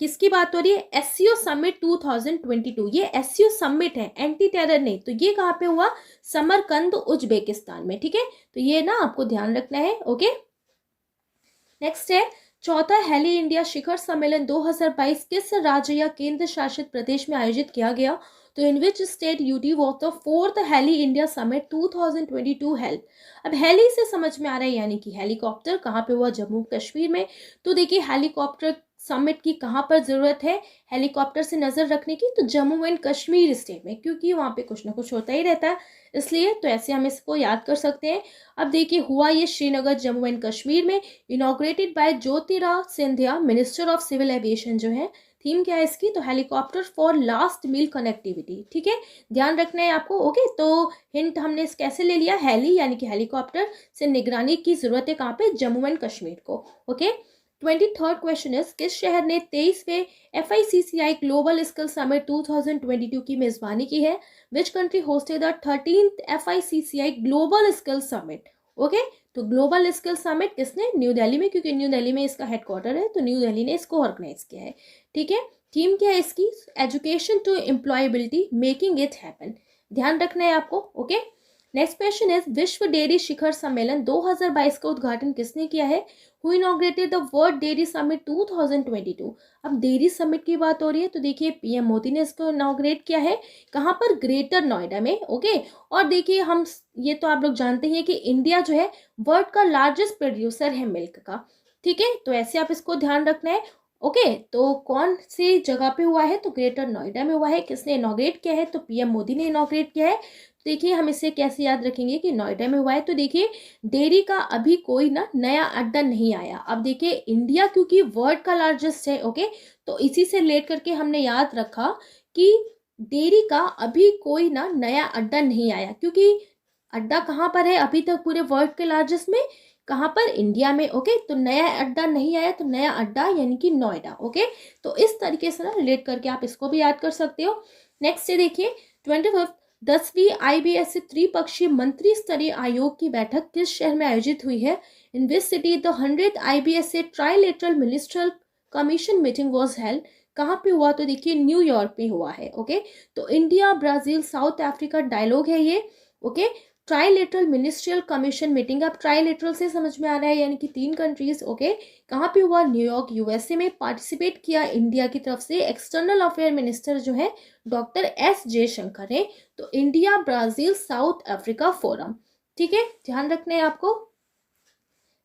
किसकी बात हो रही है? एससीओ समिट 2022, ये एससीओ समिट है, एंटी टेरर नहीं। तो ये कहाँ पे हुआ? समरकंद उज्बेकिस्तान में, ठीक है। तो ये ना आपको ध्यान रखना है, ओके। नेक्स्ट है चौथा हेली इंडिया शिखर सम्मेलन 2022 किस राज्य या केंद्र शासित प्रदेश में आयोजित किया गया? तो in which state UT was the fourth Heli India summit 2022 held? अब हेली से समझ में आ रहा है यानी कि हेलीकॉप्टर, कहाँ पे हुआ? जम्मू कश्मीर में। तो देखिए हेलीकॉप्टर समिट की कहाँ पर जरूरत है हेलीकॉप्टर से नजर रखने की? तो जम्मू एंड कश्मीर स्टेट में, क्योंकि वहाँ पे कुछ ना कुछ होता ही रहता है, इसलिए तो ऐसे हम इसको याद कर सकते हैं। अब देखिए हुआ ये श्रीनगर जम्मू एंड कश्मीर में, inaugurated by Jyotiraditya Scindia minister of civil aviation जो है। थीम क्या है इसकी? तो helicopter for last mile connectivity, ठीक है, ध्यान रखना है आपको, ओके। तो हिंट हमने कैसे ले लिया? हेली यानी कि हेलीकॉप्टर से निगरानी की जरूरत है कहाँ पे? जम्मू एंड कश्मीर को, ओके। 23rd क्वेश्चन इज किस शहर ने 23वें FICCI ग्लोबल स्किल समिट 2022 की मेजबानी की है? Which country hosted the 13th FICCI global skill summit? Okay, तो ग्लोबल स्किल समिट किसने? न्यू दिल्ली में, क्योंकि न्यू दिल्ली में इसका हेडक्वार्टर है, तो न्यू दिल्ली ने इसको ऑर्गेनाइज किया है, ठीक है। थीम क्या है इसकी? Education to employability making it happen, ध्यान रखना है आपको, ओके। नेक्स्ट क्वेश्चन इज विश्व डेयरी शिखर सम्मेलन 2022 का उद्घाटन किसने किया है? Who inaugurated the world dairy summit 2022? अब डेयरी समिट की बात हो रही है, तो देखिए PM मोदी ने इसको इनॉग्रेट किया है, कहाँ पर? ग्रेटर नोएडा में, ओके। और देखिए हम ये तो आप लोग जानते हैं कि इंडिया जो है वर्ल्ड का लार्जेस्ट प्रोड्यूसर है मिल्क का, ठीक है, तो ऐसे आप इसको ध्यान रखना है, ओके। तो कौन सी जगह पे हुआ है? तो ग्रेटर नोएडा में हुआ है। किसने इनॉग्रेट किया है? तो PM मोदी ने इनॉग्रेट किया है। देखिए हम इसे कैसे याद रखेंगे कि नोएडा में हुआ है। तो देखिए डेयरी का अभी कोई ना नया अड्डा नहीं आया। अब देखिए इंडिया क्योंकि वर्ल्ड का लार्जेस्ट है, ओके, तो इसी से रिलेट करके हमने याद रखा कि डेयरी का अभी कोई ना नया अड्डा नहीं आया, क्योंकि अड्डा कहाँ पर है अभी तक पूरे वर्ल्ड के लार्जेस्ट में? कहाँ पर? इंडिया में, ओके। तो नया अड्डा नहीं आया, तो नया अड्डा यानी कि नोएडा, ओके। तो इस तरीके से ना रिलेट करके आप इसको भी याद कर सकते हो। नेक्स्ट से देखिए 25th 10वीं IBS त्रिपक्षीय मंत्री स्तरीय आयोग की बैठक किस शहर में आयोजित हुई है? In which city the 100th IBS trilateral ministerial commission meeting was held? कहाँ पे हुआ? तो देखिए न्यूयॉर्क में हुआ है, ओके। तो India Brazil South Africa dialogue है ये, okay. Trilateral ministerial commission meeting, अब ट्राइलेटरल से समझ में आ रहा है यानी कि 3 कंट्रीज, ओके। कहाँ पे हुआ? न्यूयॉर्क USA में। पार्टिसिपेट किया इंडिया की तरफ से एक्सटर्नल अफेयर मिनिस्टर जो है डॉक्टर S जयशंकर ने। तो India Brazil South Africa forum, ठीक है, ध्यान रखना है आपको।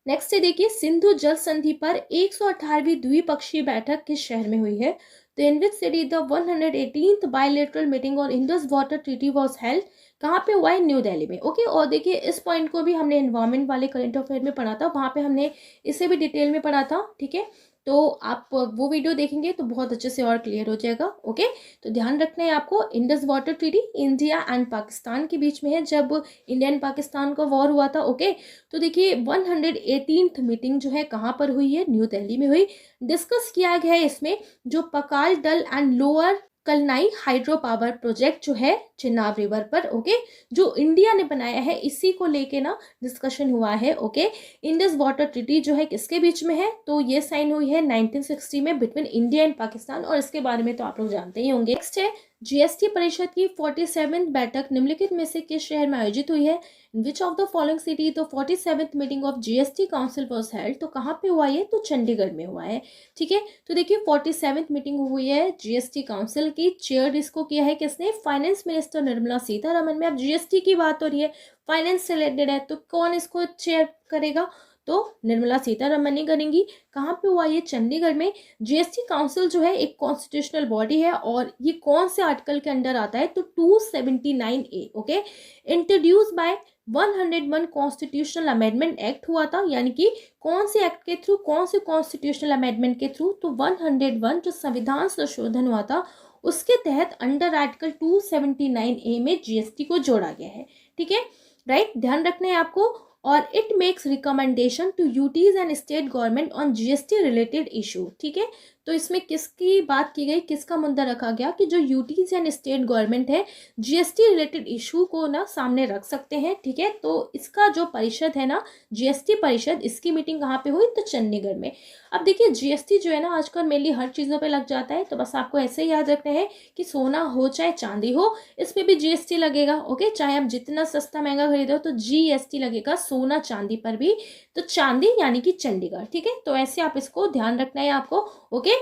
नेक्स्ट है देखिए सिंधु जल संधि पर 118वीं द्विपक्षीय बैठक किस शहर में हुई है? तो in which city the 118th bilateral meeting और Indus water treaty was held? कहाँ पे हुआ है? न्यू दिल्ली में, ओके। और देखिए इस पॉइंट को भी हमने एनवायरमेंट वाले करंट अफेयर में पढ़ा था, वहाँ पे हमने इसे भी डिटेल में पढ़ा था, ठीक है। तो आप वो वीडियो देखेंगे तो बहुत अच्छे से और क्लियर हो जाएगा, ओके। तो ध्यान रखना है आपको, Indus water treaty India and Pakistan के बीच में है, जब इंडिया एंड पाकिस्तान का वॉर हुआ था, ओके। तो देखिए 118th मीटिंग जो है कहाँ पर हुई है? न्यू दिल्ली में हुई। डिस्कस किया गया है इसमें जो Pakal Dul and lower Kalnai hydro power project जो है चिनाब रिवर पर, ओके, जो इंडिया ने बनाया है, इसी को लेके ना डिस्कशन हुआ है, ओके। इंडस वाटर ट्रीटी जो है किसके बीच में है? तो ये साइन हुई है 1960 में बिटवीन इंडिया एंड पाकिस्तान, और इसके बारे में तो आप लोग जानते ही होंगे। नेक्स्ट है GST परिषद की 47th बैठक निम्नलिखित में से किस शहर में आयोजित हुई है? विच of the following city the 47th meeting of GST council was held? तो कहाँ पे हुआ ये? तो चंडीगढ़ में हुआ है, ठीक है। तो देखिए 47th मीटिंग हुई है GST काउंसिल की, चेयर इसको किया है किसने? फाइनेंस मिनिस्टर निर्मला सीतारमन में। अब GST की बात हो रही है, फाइनेंस से रिलेटेड है, तो कौन इसको चेयर करेगा? तो निर्मला सीतारमन ही करेंगी। कहाँ पे हुआ ये? चंडीगढ़ में। GST काउंसिल जो है एक कॉन्स्टिट्यूशनल बॉडी है, और ये कौन से आर्टिकल के अंडर आता है? तो 279A, okay. Introduce by 101 constitutional amendment act हुआ था, यानी कि कौन से एक्ट के थ्रू? कौन से कॉन्स्टिट्यूशनल अमेंडमेंट के थ्रू? तो 101 जो संविधान संशोधन हुआ था उसके तहत अंडर आर्टिकल 279A में GST को जोड़ा गया है, ठीक है, राइट, ध्यान रखना है आपको। और it makes recommendation to UTs and state government on GST related issue, ठीक है। तो इसमें किसकी बात की गई, किसका मुद्दा रखा गया कि जो यूटीज एंड स्टेट गवर्नमेंट है जीएसटी रिलेटेड इशू को ना सामने रख सकते हैं। ठीक है, तो इसका जो परिषद है ना, जीएसटी परिषद, इसकी मीटिंग कहाँ पे हुई, तो चंडीगढ़ में। अब देखिए जीएसटी जो है ना आजकल मेनली हर चीज़ों पे लग जाता है, तो बस आपको ऐसे ही याद रखना है कि सोना हो चाहे चांदी हो, इस पे भी जीएसटी लगेगा। ओके, चाहे आप जितना सस्ता महंगा खरीदो तो जीएसटी लगेगा सोना चांदी पर भी। तो चांदी यानी कि चंडीगढ़। ठीक है, तो ऐसे आप इसको ध्यान रखना है आपको। ओके,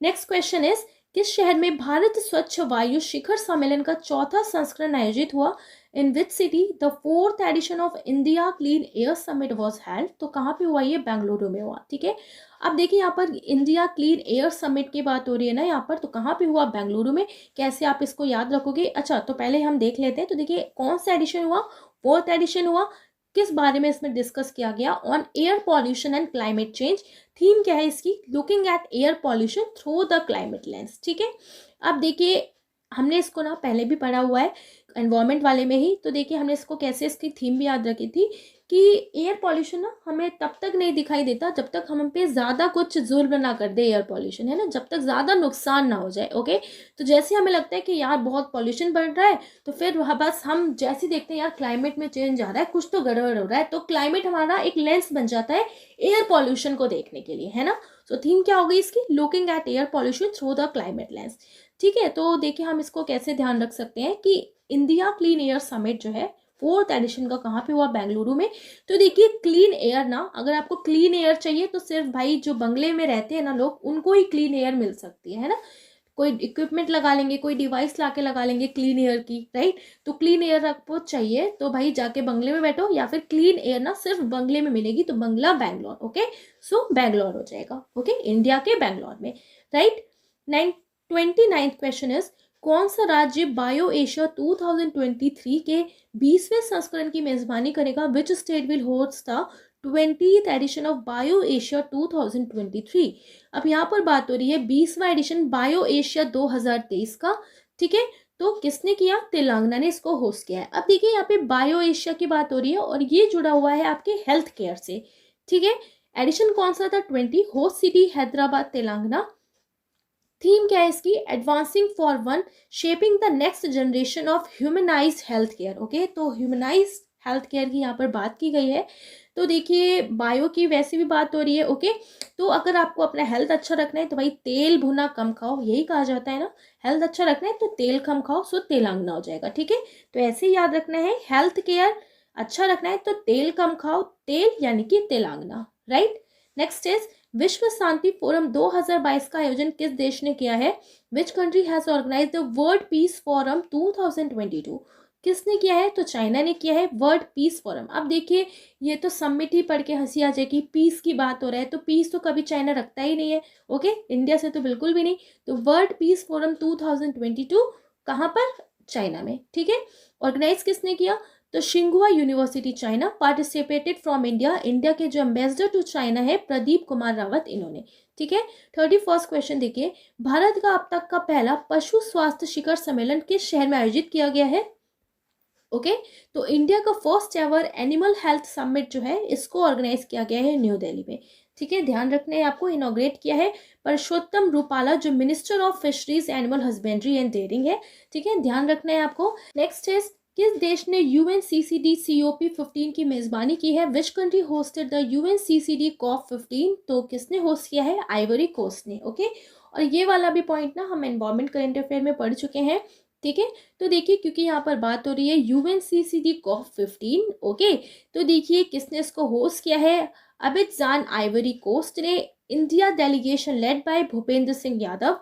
नेक्स्ट क्वेश्चन इज, किस शहर में भारत स्वच्छ वायु शिखर सम्मेलन का चौथा संस्करण आयोजित हुआ? In which city the 4th edition of India clean air summit was held? तो कहाँ पे हुआ ये? बेंगलुरु में हुआ। ठीक है, अब देखिए यहाँ पर इंडिया क्लीन एयर समिट की बात हो रही है ना यहाँ पर, तो कहाँ पे हुआ? बेंगलुरु में। कैसे आप इसको याद रखोगे? अच्छा, तो पहले हम देख लेते हैं। तो देखिए कौन सा एडिशन हुआ? 4th एडिशन हुआ। किस बारे में इसमें डिस्कस किया गया? On air pollution and climate change. Theme क्या है इसकी? Looking at air pollution through the climate lens. ठीक है, अब देखिए हमने इसको ना पहले भी पढ़ा हुआ है एनवायरमेंट वाले में ही। तो देखिए हमने इसको कैसे, इसकी थीम भी याद रखी थी कि एयर पॉल्यूशन ना हमें तब तक नहीं दिखाई देता जब तक हम पे ज़्यादा कुछ जुल्म ना कर दे एयर पॉल्यूशन, है ना, जब तक ज़्यादा नुकसान ना हो जाए। ओके, तो जैसे हमें लगता है कि यार बहुत पॉल्यूशन बढ़ रहा है, तो फिर वह बस हम जैसे देखते हैं यार क्लाइमेट में चेंज आ रहा है, कुछ तो गड़बड़ हो रहा है, तो क्लाइमेट हमारा एक लेंस बन जाता है एयर पॉल्यूशन को देखने के लिए, है ना। तो थीम क्या हो गई इसकी? Looking at air pollution through the climate lens. ठीक है, तो देखिए हम इसको कैसे ध्यान रख सकते हैं कि इंडिया क्लीन एयर समिट जो है 4th एडिशन का कहाँ पे हुआ? बेंगलुरु में। तो देखिए क्लीन एयर ना, अगर आपको क्लीन एयर चाहिए तो सिर्फ भाई जो बंगले में रहते हैं ना लोग, उनको ही क्लीन एयर मिल सकती है ना। कोई इक्विपमेंट लगा लेंगे, कोई डिवाइस लाके लगा लेंगे क्लीन एयर की, राइट। तो क्लीन एयर आपको चाहिए तो भाई जाके बंगले में बैठो, या फिर क्लीन एयर ना सिर्फ बंगले में मिलेगी, तो बंगला बैंगलोर। ओके, सो बैंगलोर हो जाएगा। ओके, इंडिया के बैंगलोर में, राइट। 29th क्वेश्चन इज, कौन सा राज्य बायो एशिया 2023 के 20वें संस्करण की मेजबानी करेगा? Which state will host the 20th edition of BioAsia 2023? अब यहाँ पर बात हो रही है 20वां एडिशन बायो एशिया 2023 का। ठीक है, तो किसने किया? तेलंगाना ने इसको होस्ट किया है। अब देखिए यहाँ पे बायो एशिया की बात हो रही है और ये जुड़ा हुआ है आपके हेल्थ केयर से। ठीक है, एडिशन कौन सा था? 20। Host city Hyderabad Telangana. Theme क्या है इसकी? Advancing for one, shaping the next generation of humanised health care. Okay, तो ह्यूमनाइज्ड हेल्थ केयर की यहाँ पर बात की गई है। तो देखिए बायो की वैसे भी बात हो रही है। ओके, तो अगर आपको अपना हेल्थ अच्छा रखना है तो भाई तेल भुना कम खाओ, यही कहा जाता है ना। हेल्थ अच्छा रखना है तो तेल कम खाओ, सो तेलंगाना हो जाएगा। ठीक है, तो ऐसे ही याद रखना है, हेल्थ केयर अच्छा रखना है तो तेल कम खाओ, तेल यानी कि तेलंगाना, राइट। नेक्स्ट इज, विश्व शांति फोरम 2022 का आयोजन किस देश ने किया है? Which country has organise the world peace forum 2022? किसने किया है? तो चाइना ने किया है वर्ल्ड पीस फोरम। अब देखिए ये तो समिट ही पढ़ के हंसी आ जाएगी, पीस की बात हो रहा है, तो पीस तो कभी चाइना रखता ही नहीं है। ओके, इंडिया से तो बिल्कुल भी नहीं। तो वर्ल्ड पीस फोरम 2022 कहाँ पर? चाइना में। ठीक है, ऑर्गेनाइज किसने किया? तो शिंगुआ university China. Participated from India, India के जो एम्बेसडर टू चाइना है प्रदीप कुमार रावत, इन्होंने। ठीक है, 31st क्वेश्चन देखिए, भारत का अब तक का पहला पशु स्वास्थ्य शिखर सम्मेलन किस शहर में आयोजित किया गया है? ओके, तो इंडिया का first ever animal health summit जो है इसको ऑर्गेनाइज किया गया है न्यू दिल्ली में। ठीक है, ध्यान रखना है आपको, इनॉग्रेट किया है परषोत्तम रूपाला जो minister of fisheries animal husbandry and dairying है। ठीक है, ध्यान रखना है आपको। नेक्स्ट इज, किस देश ने UNCCD COP15 की मेजबानी की है? Which country hosted the UNCCD COP15? तो किसने होस्ट किया है? आइवरी कोस्ट ने। ओके, और ये वाला भी पॉइंट ना हम एनवायरमेंट करंट अफेयर में पढ़ चुके हैं। ठीक है, तो देखिए क्योंकि यहाँ पर बात हो रही है UNCCD COP15। ओके, तो देखिए किसने इसको होस्ट किया है? अबिजान आइवरी कोस्ट ने। India delegation led by Bhupender Singh Yadav.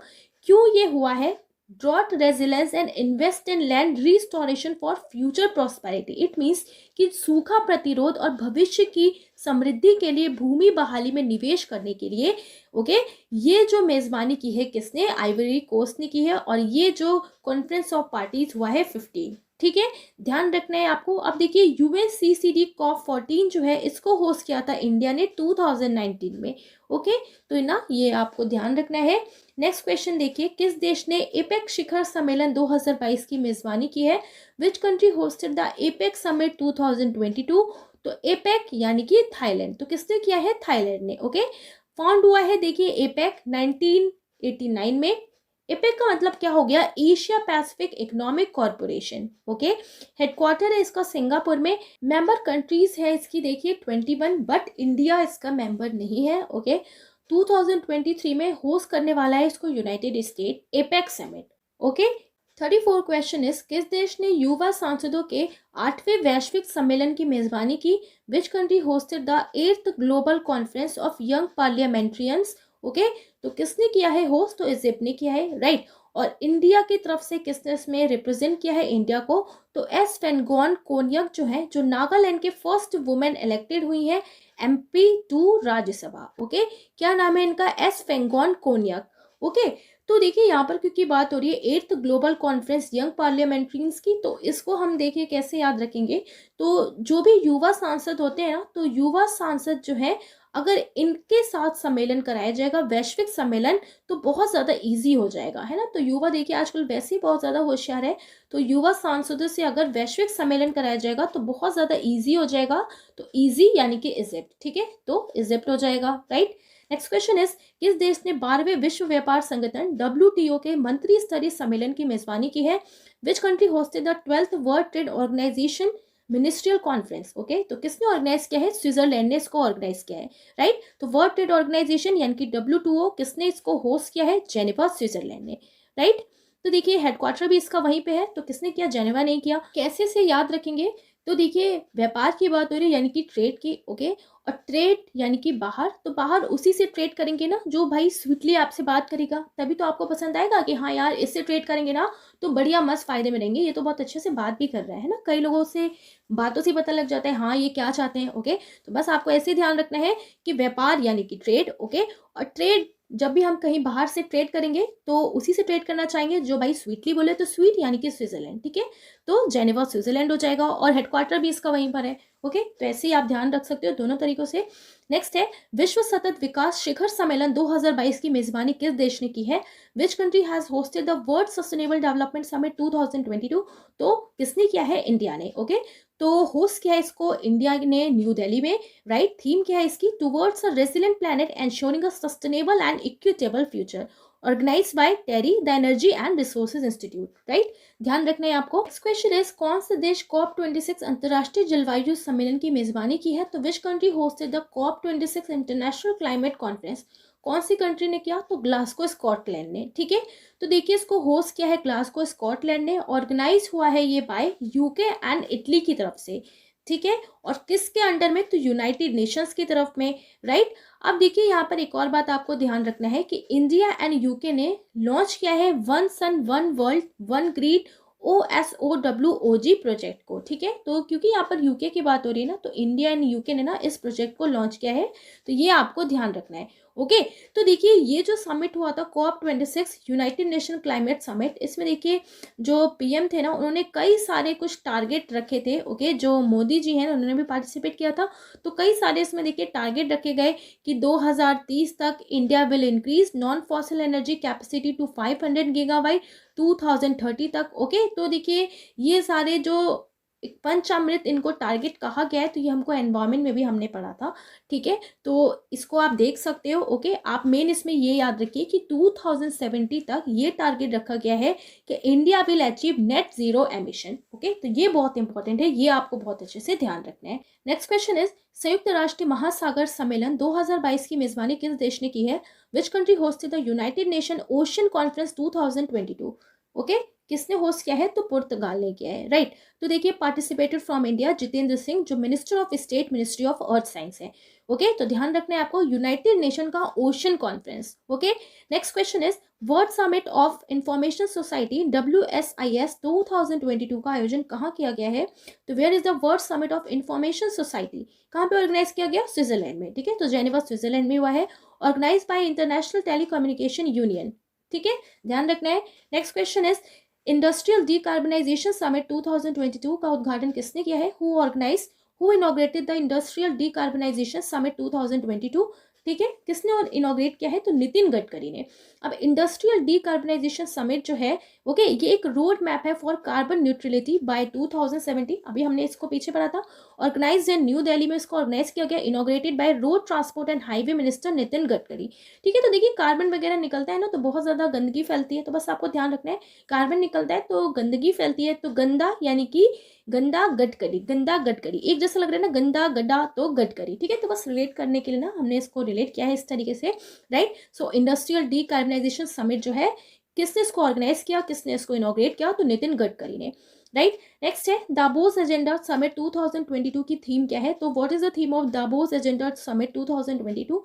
क्यों ये हुआ है? Drought resilience and invest in land restoration for future prosperity. It means कि सूखा प्रतिरोध और भविष्य की समृद्धि के लिए भूमि बहाली में निवेश करने के लिए। ओके, ये जो मेजबानी की है किसने? आइवरी कोस्ट ने की है, और ये जो कॉन्फ्रेंस ऑफ पार्टीज हुआ है 15। ठीक है, ध्यान रखना है आपको। अब देखिए UNCCD COP14 जो है इसको होस्ट किया था इंडिया ने 2019 में। ओके, तो ना ये आपको ध्यान रखना है। नेक्स्ट क्वेश्चन देखिए, किस देश ने एपेक शिखर सम्मेलन 2022 की मेजबानी की है? Which country hosted the APEC summit 2022? तो एपेक यानी कि थाईलैंड। तो किसने किया है? थाईलैंड ने। ओके, फाउंड हुआ है देखिए एपेक 1989 में। एपेक का मतलब क्या हो गया, Asia Pacific economic corporation. Okay, headquarter है इसका सिंगापुर में। मेंबर कंट्रीज है इसकी देखिए 21, बट इंडिया इसका मेंबर नहीं है। ओके, 2023 में होस्ट करने वाला है इसको United state APEC summit. Okay, 34 question is, किस देश ने युवा सांसदों के 8वें वैश्विक सम्मेलन की मेजबानी की? Which country hosted the 8th global conference of young parliamentarians? Okay, तो किसने किया है होस्ट? तो इजिप्ट ने किया है, राइट। और इंडिया की तरफ से किसने इसमें रिप्रेजेंट किया है इंडिया को? तो एस फेंगोन कोन्यक जो है, जो नागालैंड के फर्स्ट वुमेन इलेक्टेड हुई है MP टू राज्यसभा। ओके, क्या नाम है इनका? एस फेंगोन कोन्यक। ओके, तो देखिए यहाँ पर क्योंकि बात हो रही है 8th ग्लोबल कॉन्फ्रेंस यंग पार्लियामेंट्रियंस की, तो इसको हम देखिए कैसे याद रखेंगे। तो जो भी युवा सांसद होते हैं ना, तो युवा सांसद जो है, अगर इनके साथ सम्मेलन कराया जाएगा वैश्विक सम्मेलन, तो बहुत ज़्यादा इजी हो जाएगा, है ना। तो युवा देखिए आजकल वैसे ही बहुत ज़्यादा होशियार है, तो युवा सांसदों से अगर वैश्विक सम्मेलन कराया जाएगा तो बहुत ज़्यादा इजी हो जाएगा। तो इजी यानी कि इजिप्ट, ठीक है, तो इजिप्ट हो जाएगा, राइट। नेक्स्ट क्वेश्चन इज, किस देश ने 12वें विश्व व्यापार संगठन WTO के मंत्री स्तरीय सम्मेलन की मेजबानी की है? Which country hosted the 12th world trade organization ministerial conference? Okay, तो किसने ऑर्गेनाइज किया है? स्विट्जरलैंड ने इसको ऑर्गेनाइज किया है, राइट। तो वर्ल्ड ट्रेड ऑर्गेनाइजेशन यानी कि WTO किसने इसको होस्ट किया है? जेनेवा, स्विट्जरलैंड ने, राइट। तो देखिए हेडक्वार्टर भी इसका वहीं पे है, तो किसने किया? जेनेवा ने किया। कैसे से याद रखेंगे? तो देखिए व्यापार की बात हो रही है यानी कि ट्रेड की। ओके, और ट्रेड यानी कि बाहर, तो बाहर उसी से ट्रेड करेंगे ना जो भाई स्वीटली आपसे बात करेगा, तभी तो आपको पसंद आएगा कि हाँ यार इससे ट्रेड करेंगे ना तो बढ़िया मस्त फायदे में रहेंगे, ये तो बहुत अच्छे से बात भी कर रहा है ना। कई लोगों से बातों से पता लग जाता है हाँ ये क्या चाहते हैं। ओके, तो बस आपको ऐसे ध्यान रखना है कि व्यापार यानी कि ट्रेड। ओके, और ट्रेड जब भी हम कहीं बाहर से ट्रेड करेंगे तो उसी से ट्रेड करना चाहेंगे जो भाई स्वीटली बोले, तो स्वीट यानी कि स्विट्जरलैंड, ठीक है। तो जेनेवा स्विट्जरलैंड हो जाएगा और हेडक्वार्टर भी इसका वहीं पर है। ओके, तो ऐसे ही आप ध्यान रख सकते हो दोनों तरीकों से। नेक्स्ट है, विश्व सतत विकास शिखर सम्मेलन 2022 की मेजबानी किस देश ने की है? Which country has hosted the world sustainable development summit 2022? तो किसने किया है? इंडिया ने। ओके, तो होस्ट किया है इसको इंडिया ने न्यू दिल्ली में, राइट। थीम क्या है इसकी? Towards a resilient planet ensuring a sustainable and equitable future, organise by TERI the energy and resources institute, right. ध्यान रखना है आपको। नेक्स्ट क्वेश्चन इज, कौन सा देश COP26 अंतर्राष्ट्रीय जलवायु सम्मेलन की मेजबानी की है? तो which country hosted the COP26 international climate conference? कौन सी कंट्री ने किया? तो ग्लासगो स्कॉटलैंड ने, ठीक है। तो देखिए इसको होस्ट किया है ग्लासगो स्कॉटलैंड ने, ऑर्गेनाइज हुआ है ये बाय UK एंड इटली की तरफ से, ठीक है। और किसके अंडर में? तो यूनाइटेड नेशंस की तरफ में, राइट। अब देखिए यहाँ पर एक और बात आपको ध्यान रखना है कि इंडिया एंड UK ने लॉन्च किया है one sun one world one grid OSOWOG project को, ठीक है। तो क्योंकि यहाँ पर UK की बात हो रही है ना, तो इंडिया एंड UK ने ना इस प्रोजेक्ट को लॉन्च किया है, तो ये आपको ध्यान रखना है। ओके, तो देखिए ये जो समिट हुआ था COP26 United nation climate summit, इसमें देखिए जो PM थे ना, उन्होंने कई सारे कुछ टारगेट रखे थे। ओके, जो मोदी जी हैं उन्होंने भी पार्टिसिपेट किया था, तो कई सारे इसमें देखिए टारगेट रखे गए कि 2030 तक India will increase non fossil energy capacity to 500 gigawatt 2030 तक। ओके, तो देखिए ये सारे जो एक पंचामृत इनको टारगेट कहा गया है, तो ये हमको एनवायरमेंट में भी हमने पढ़ा था, ठीक है। तो इसको आप देख सकते हो। ओके, आप मेन इसमें ये याद रखिए कि 2070 तक ये टारगेट रखा गया है कि India will achieve net zero emission. Okay, तो ये बहुत इंपॉर्टेंट है, ये आपको बहुत अच्छे से ध्यान रखना है। नेक्स्ट क्वेश्चन इज, संयुक्त राष्ट्र महासागर सम्मेलन 2022 की मेजबानी किस देश ने की है? Which country hosted the United nation ocean conference 2022? Okay, किसने होस्ट किया है? तो पुर्तगाल ने किया है, राइट। तो देखिए participated from India Jitendra Singh, जो minister of state ministry of earth science है। ओके, तो ध्यान रखना है आपको यूनाइटेड नेशन का ocean conference. Okay, next question is, world summit of information society WSIS 2022 का आयोजन कहाँ किया गया है? तो where is the world summit of information society, कहाँ पे ऑर्गेनाइज किया गया? स्विट्जरलैंड में, ठीक है। तो जेनेवा स्विट्जरलैंड में हुआ है, organised by international telecommunication union, ठीक है, ध्यान रखना है। Next question is, industrial decarbonisation summit 2022 का उद्घाटन किसने किया है? Who inaugurated the industrial decarbonisation summit 2022? ठीक है, किसने और इनॉग्रेट किया है, तो नितिन गडकरी ने। अब इंडस्ट्रियल डीकार्बनाइजेशन समिट जो है, ओके, ये एक रोड मैप है फॉर कार्बन न्यूट्रलिटी बाय 2070। अभी हमने इसको पीछे पढ़ा था। ऑर्गेनाइज इन न्यू दिल्ली में इसको ऑर्गेनाइज किया गया, inaugurated by road transport and highway minister Nitin Gadkari. ठीक है, तो देखिए कार्बन वगैरह निकलता है ना, तो बहुत ज्यादा गंदगी फैलती है, तो बस आपको ध्यान रखना है, कार्बन निकलता है तो गंदगी फैलती है, तो गंदा यानी कि गंदा गडकरी, गंदा गडकरी एक जैसा लग रहा है ना, गंदा गड्ढा तो गडकरी। ठीक है, तो बस रिलेट करने के लिए ना हमने इसको रिलेट किया है इस तरीके से, राइट। सो इंडस्ट्रियल डीकार्बनाइजेशन समिट जो है, किसने इसको ऑर्गेनाइज किया, किसने इसको इनॉग्रेट किया, तो नितिन गडकरी ने, राइट। नेक्स्ट है दावोस एजेंडा समिट 2022 की थीम क्या है, तो what is the theme of Davos agenda summit 2022,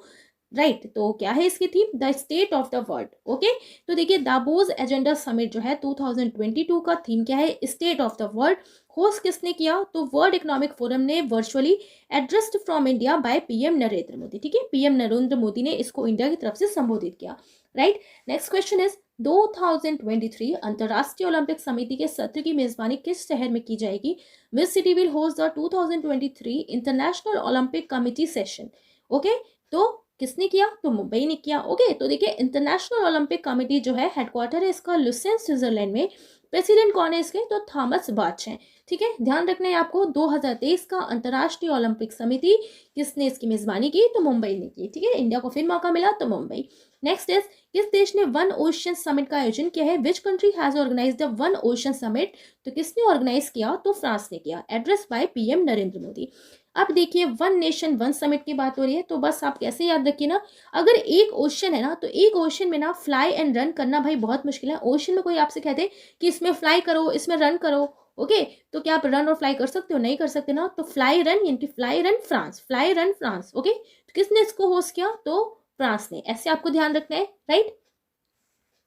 right. तो क्या है इसकी theme, the state of the world. Okay, तो देखिए दावोस एजेंडा समिट जो है 2022 का थीम क्या है, state of the world. Host किसने किया, तो वर्ल्ड इकोनॉमिक फोरम ने virtually addressed from India by PM Narendra Modi. ठीक है, पीएम नरेंद्र मोदी ने इसको इंडिया की तरफ से संबोधित किया, राइट। नेक्स्ट क्वेश्चन इज 2023 अंतर्राष्ट्रीय ओलंपिक समिति के सत्र की मेजबानी किस शहर में की जाएगी, which city will host the 2023 international Olympic committee session. Okay, तो किसने किया, तो मुंबई ने किया। ओके, तो देखिए इंटरनेशनल ओलंपिक कमेटी जो है हेडक्वार्टर है इसका लुसेन स्विट्जरलैंड में। प्रेसिडेंट कौन है इसके, तो थॉमस बाच हैं। ठीक है, ध्यान रखना है आपको, 2023 का अंतर्राष्ट्रीय ओलंपिक समिति किसने इसकी मेजबानी की, तो मुंबई ने की। ठीक है, इंडिया को फिर मौका मिला तो मुंबई। नेक्स्ट इज किस देश ने वन ओशन समिट का आयोजन किया है, which country has organise the one ocean summit, तो किसने ऑर्गेनाइज किया, तो फ्रांस ने किया, address by PM Narendra Modi. अब देखिए वन नेशन वन समिट की बात हो रही है, तो बस आप कैसे याद रखिए ना, अगर एक ओशन है ना, तो एक ओशन में ना फ्लाई एंड रन करना भाई बहुत मुश्किल है। ओशन में कोई आपसे कहते कि इसमें फ्लाई करो, इसमें रन करो, ओके, तो क्या आप रन और फ्लाई कर सकते हो, नहीं कर सकते ना, तो फ्लाई रन यानी कि fly run France, fly run France. Okay, तो किसने इसको होस्ट किया, तो फ्रांस ने, ऐसे आपको ध्यान रखना है, राइट।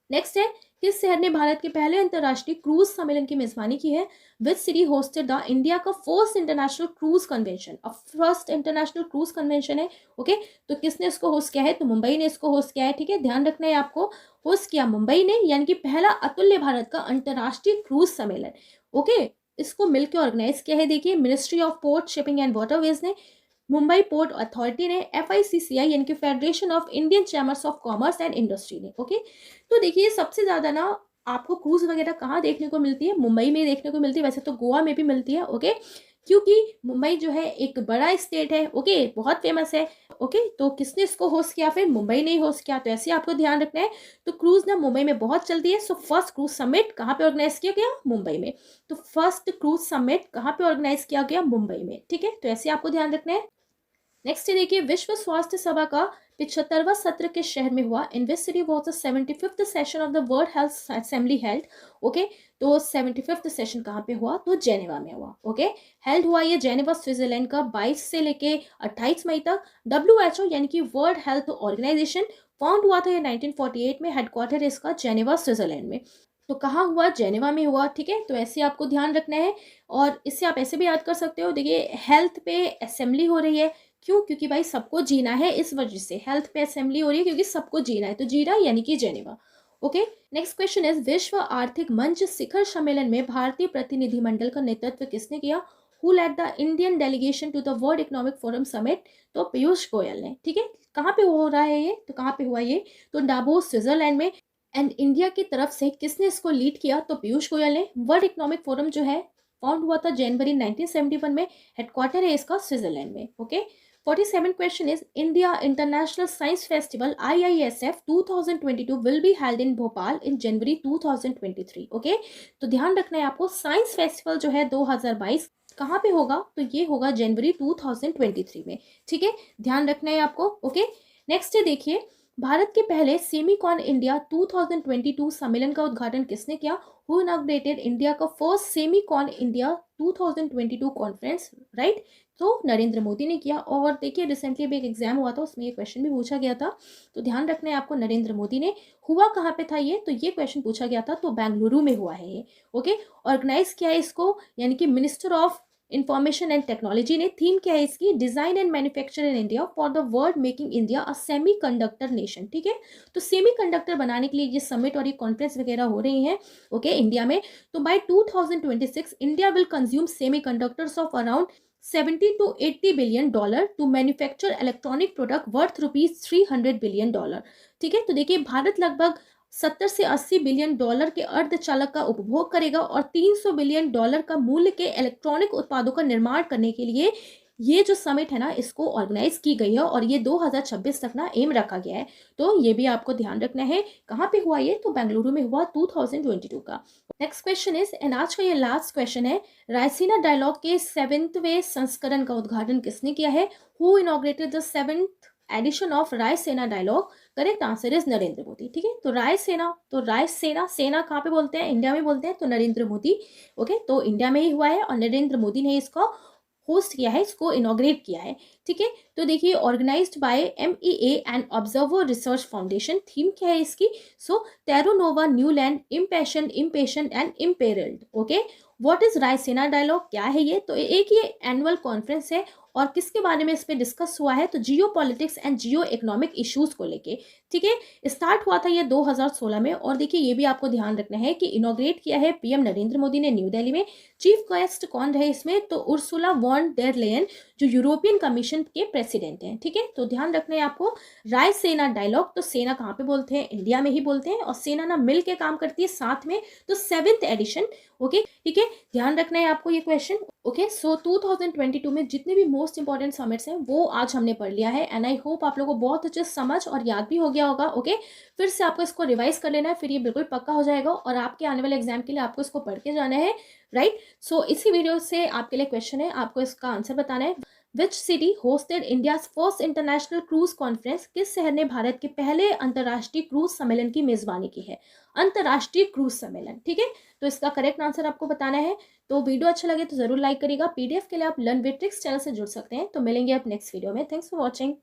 नेक्स्ट है किस शहर ने भारत के पहले अंतर्राष्ट्रीय क्रूज सम्मेलन की मेजबानी की है, which city hosted the India का फर्स्ट इंटरनेशनल क्रूज कन्वेंशन। अब फर्स्ट इंटरनेशनल क्रूज कन्वेंशन है, ओके, तो किसने इसको होस्ट किया है, तो मुंबई ने इसको होस्ट किया है। ठीक है, ध्यान रखना है आपको, होस्ट किया मुंबई ने, यानी कि पहला अतुल्य भारत का अंतर्राष्ट्रीय क्रूज सम्मेलन। ओके, इसको मिलकर ऑर्गेनाइज किया है, देखिए ministry of port shipping and waterways ने, मुंबई पोर्ट अथॉरिटी ने, FICCI यानी कि federation of Indian chambers of commerce and industry ने। ओके, तो देखिए सबसे ज़्यादा ना आपको क्रूज वगैरह कहाँ देखने को मिलती है, मुंबई में देखने को मिलती है, वैसे तो गोवा में भी मिलती है। ओके, क्योंकि मुंबई जो है एक बड़ा स्टेट है, ओके, बहुत फेमस है। ओके, तो किसने इसको होस्ट किया, फिर मुंबई ने ही होस्ट किया, तो ऐसे आपको ध्यान रखना है। तो क्रूज ना मुंबई में बहुत चलती है। सो फर्स्ट क्रूज समिट कहाँ पे ऑर्गेनाइज किया गया, मुंबई में। तो फर्स्ट क्रूज समिट कहाँ पे ऑर्गेनाइज किया गया, मुंबई में। ठीक है, तो ऐसे आपको ध्यान रखना है। नेक्स्ट देखिए विश्व स्वास्थ्य सभा का 75वां सत्र किस शहर में हुआ, in which city was the 75th session of the world health assembly held. Okay, तो 75th सेशन कहाँ पे हुआ, तो जेनेवा में हुआ। ओके, हेल्ड हुआ ये जेनेवा स्विट्जरलैंड का 22 से लेके 28 मई तक। WHO यानी कि वर्ल्ड हेल्थ ऑर्गेनाइजेशन फाउंड हुआ था ये 1948 में, हेडक्वार्टर इसका जेनेवा स्विट्जरलैंड में। तो कहाँ हुआ, जेनेवा में हुआ। ठीक है, तो ऐसे आपको ध्यान रखना है, और इससे आप ऐसे भी याद कर सकते हो, देखिए हेल्थ पे असेंबली हो रही है, क्यों, क्योंकि भाई सबको जीना है, इस वजह से हेल्थ पे असेंबली हो रही है, क्योंकि सबको जीना है, तो जीना यानी कि Geneva. Okay, next question is विश्व आर्थिक मंच शिखर सम्मेलन में भारतीय प्रतिनिधिमंडल का नेतृत्व किसने किया, who led the Indian delegation to the world economic forum summit, तो पीयूष गोयल ने। ठीक है, कहाँ पे हो रहा है ये, तो कहाँ पे हुआ ये, तो डावोस स्विट्जरलैंड में। एंड इंडिया की तरफ से किसने इसको लीड किया, तो पीयूष गोयल ने। वर्ल्ड इकोनॉमिक फोरम जो है फाउंड हुआ था जनवरी 1971 में, हेडक्वार्टर है इसका स्विट्जरलैंड में। Okay, 47 question is India International Science Festival IISF 2022 will be held in Bhopal in January 2023. Okay, तो ध्यान रखना है आपको, साइंस फेस्टिवल जो है 2022 कहाँ पे होगा, तो ये होगा जनवरी 2023 में। ठीक है, ध्यान रखना है आपको। ओके, नेक्स्ट है देखिए भारत के पहले सेमीकॉन इंडिया 2022 सम्मेलन का उद्घाटन किसने किया, हु इनॉग्रेटेड इंडिया का first Semicon India 2022 conference, right, तो नरेंद्र मोदी ने किया। और देखिए रिसेंटली भी एक एग्जाम हुआ था, उसमें ये क्वेश्चन भी पूछा गया था, तो ध्यान रखना है आपको, नरेंद्र मोदी ने। हुआ कहाँ पे था ये, तो ये क्वेश्चन पूछा गया था, तो बेंगलुरु में हुआ है ये। ओके, ऑर्गेनाइज किया है इसको यानी कि minister of information and technology ने। थीम क्या है इसकी, design and manufacture in India for the world making India a semi conductor nation. ठीक है, तो सेमी कंडक्टर बनाने के लिए ये समिट और ये कॉन्फ्रेंस वगैरह हो रही हैं, ओके, इंडिया में। तो by 2026 India will consume semiconductors of around $70 to 80 billion to manufacture electronic product worth ₹300 billion. ठीक है, तो देखिए भारत लगभग 70 से 80 बिलियन डॉलर के अर्धचालक का उपभोग करेगा और 300 बिलियन डॉलर का मूल्य के इलेक्ट्रॉनिक उत्पादों का निर्माण करने के लिए ये जो समिट है ना, इसको ऑर्गेनाइज की गई है और ये 2026 तक ना एम रखा गया है। तो ये भी आपको ध्यान रखना है। कहाँ पे हुआ ये? तो बेंगलुरु में हुआ 2022 का। नेक्स्ट क्वेश्चन इज, एंड आज का ये लास्ट क्वेश्चन है, रायसीना डायलॉग के 7वें संस्करण का उद्घाटन किसने किया है? Who inaugurated the 7th edition of Raisina dialogue? Correct answer is Narendra Modi. ठीक है, तो रायसेना सेना कहाँ पे बोलते हैं? इंडिया में बोलते हैं, तो नरेंद्र मोदी। ओके, तो इंडिया में ही हुआ है और नरेंद्र मोदी ने इसको होस्ट किया है, इसको इनॉग्रेट किया है। ठीक है, तो देखिए organised by MEA and observer research foundation. Theme क्या है इसकी? So Terra Nova new land impatient and imperilled. Okay, what is Raisina dialogue? क्या है ये? तो एक ये एनुअल कॉन्फ्रेंस है और किसके बारे में इस पे डिस्कस हुआ है? तो जियो politics and Jio economic issues को लेके। ठीक है, स्टार्ट हुआ था ये 2016 में और देखिए ये भी आपको ध्यान रखना है कि इनॉग्रेट किया है PM नरेंद्र मोदी ने न्यू दिल्ली में। चीफ गेस्ट कौन रहे इसमें? तो उर्सुला वॉन डेर लेयन, जो यूरोपियन कमीशन के प्रेसिडेंट हैं। ठीक है, तो ध्यान रखना है आपको। रायसेना डायलॉग, तो सेना कहाँ पे बोलते हैं? इंडिया में ही बोलते हैं और सेना ना मिल के काम करती है साथ में, तो 7th एडिशन। ओके, ठीक है, ध्यान रखना है आपको ये क्वेश्चन। ओके, सो 2022 में जितने भी मोस्ट इंपॉर्टेंट समिट्स हैं वो आज हमने पढ़ लिया है एंड आई होप आप लोगों को बहुत अच्छे समझ और याद भी हो गया होगा। ओके, फिर से आपको इसको रिवाइज कर लेना है, फिर ये बिल्कुल पक्का हो जाएगा और आपके आने वाले एग्जाम के लिए आपको इसको पढ़ के जाना है। राइट, सो इसी वीडियो से आपके लिए क्वेश्चन है, आपको इसका आंसर बताना है। Which city hosted India's first international cruise conference? किस शहर ने भारत के पहले अंतर्राष्ट्रीय क्रूज सम्मेलन की मेजबानी की है? अंतर्राष्ट्रीय क्रूज सम्मेलन। ठीक है, तो इसका करेक्ट आंसर आपको बताना है। तो वीडियो अच्छा लगे तो जरूर लाइक करिएगा। PDF के लिए आप लर्न विद ट्रिक्स चैनल से जुड़ सकते हैं। तो मिलेंगे आप नेक्स्ट वीडियो में। Thanks for watching.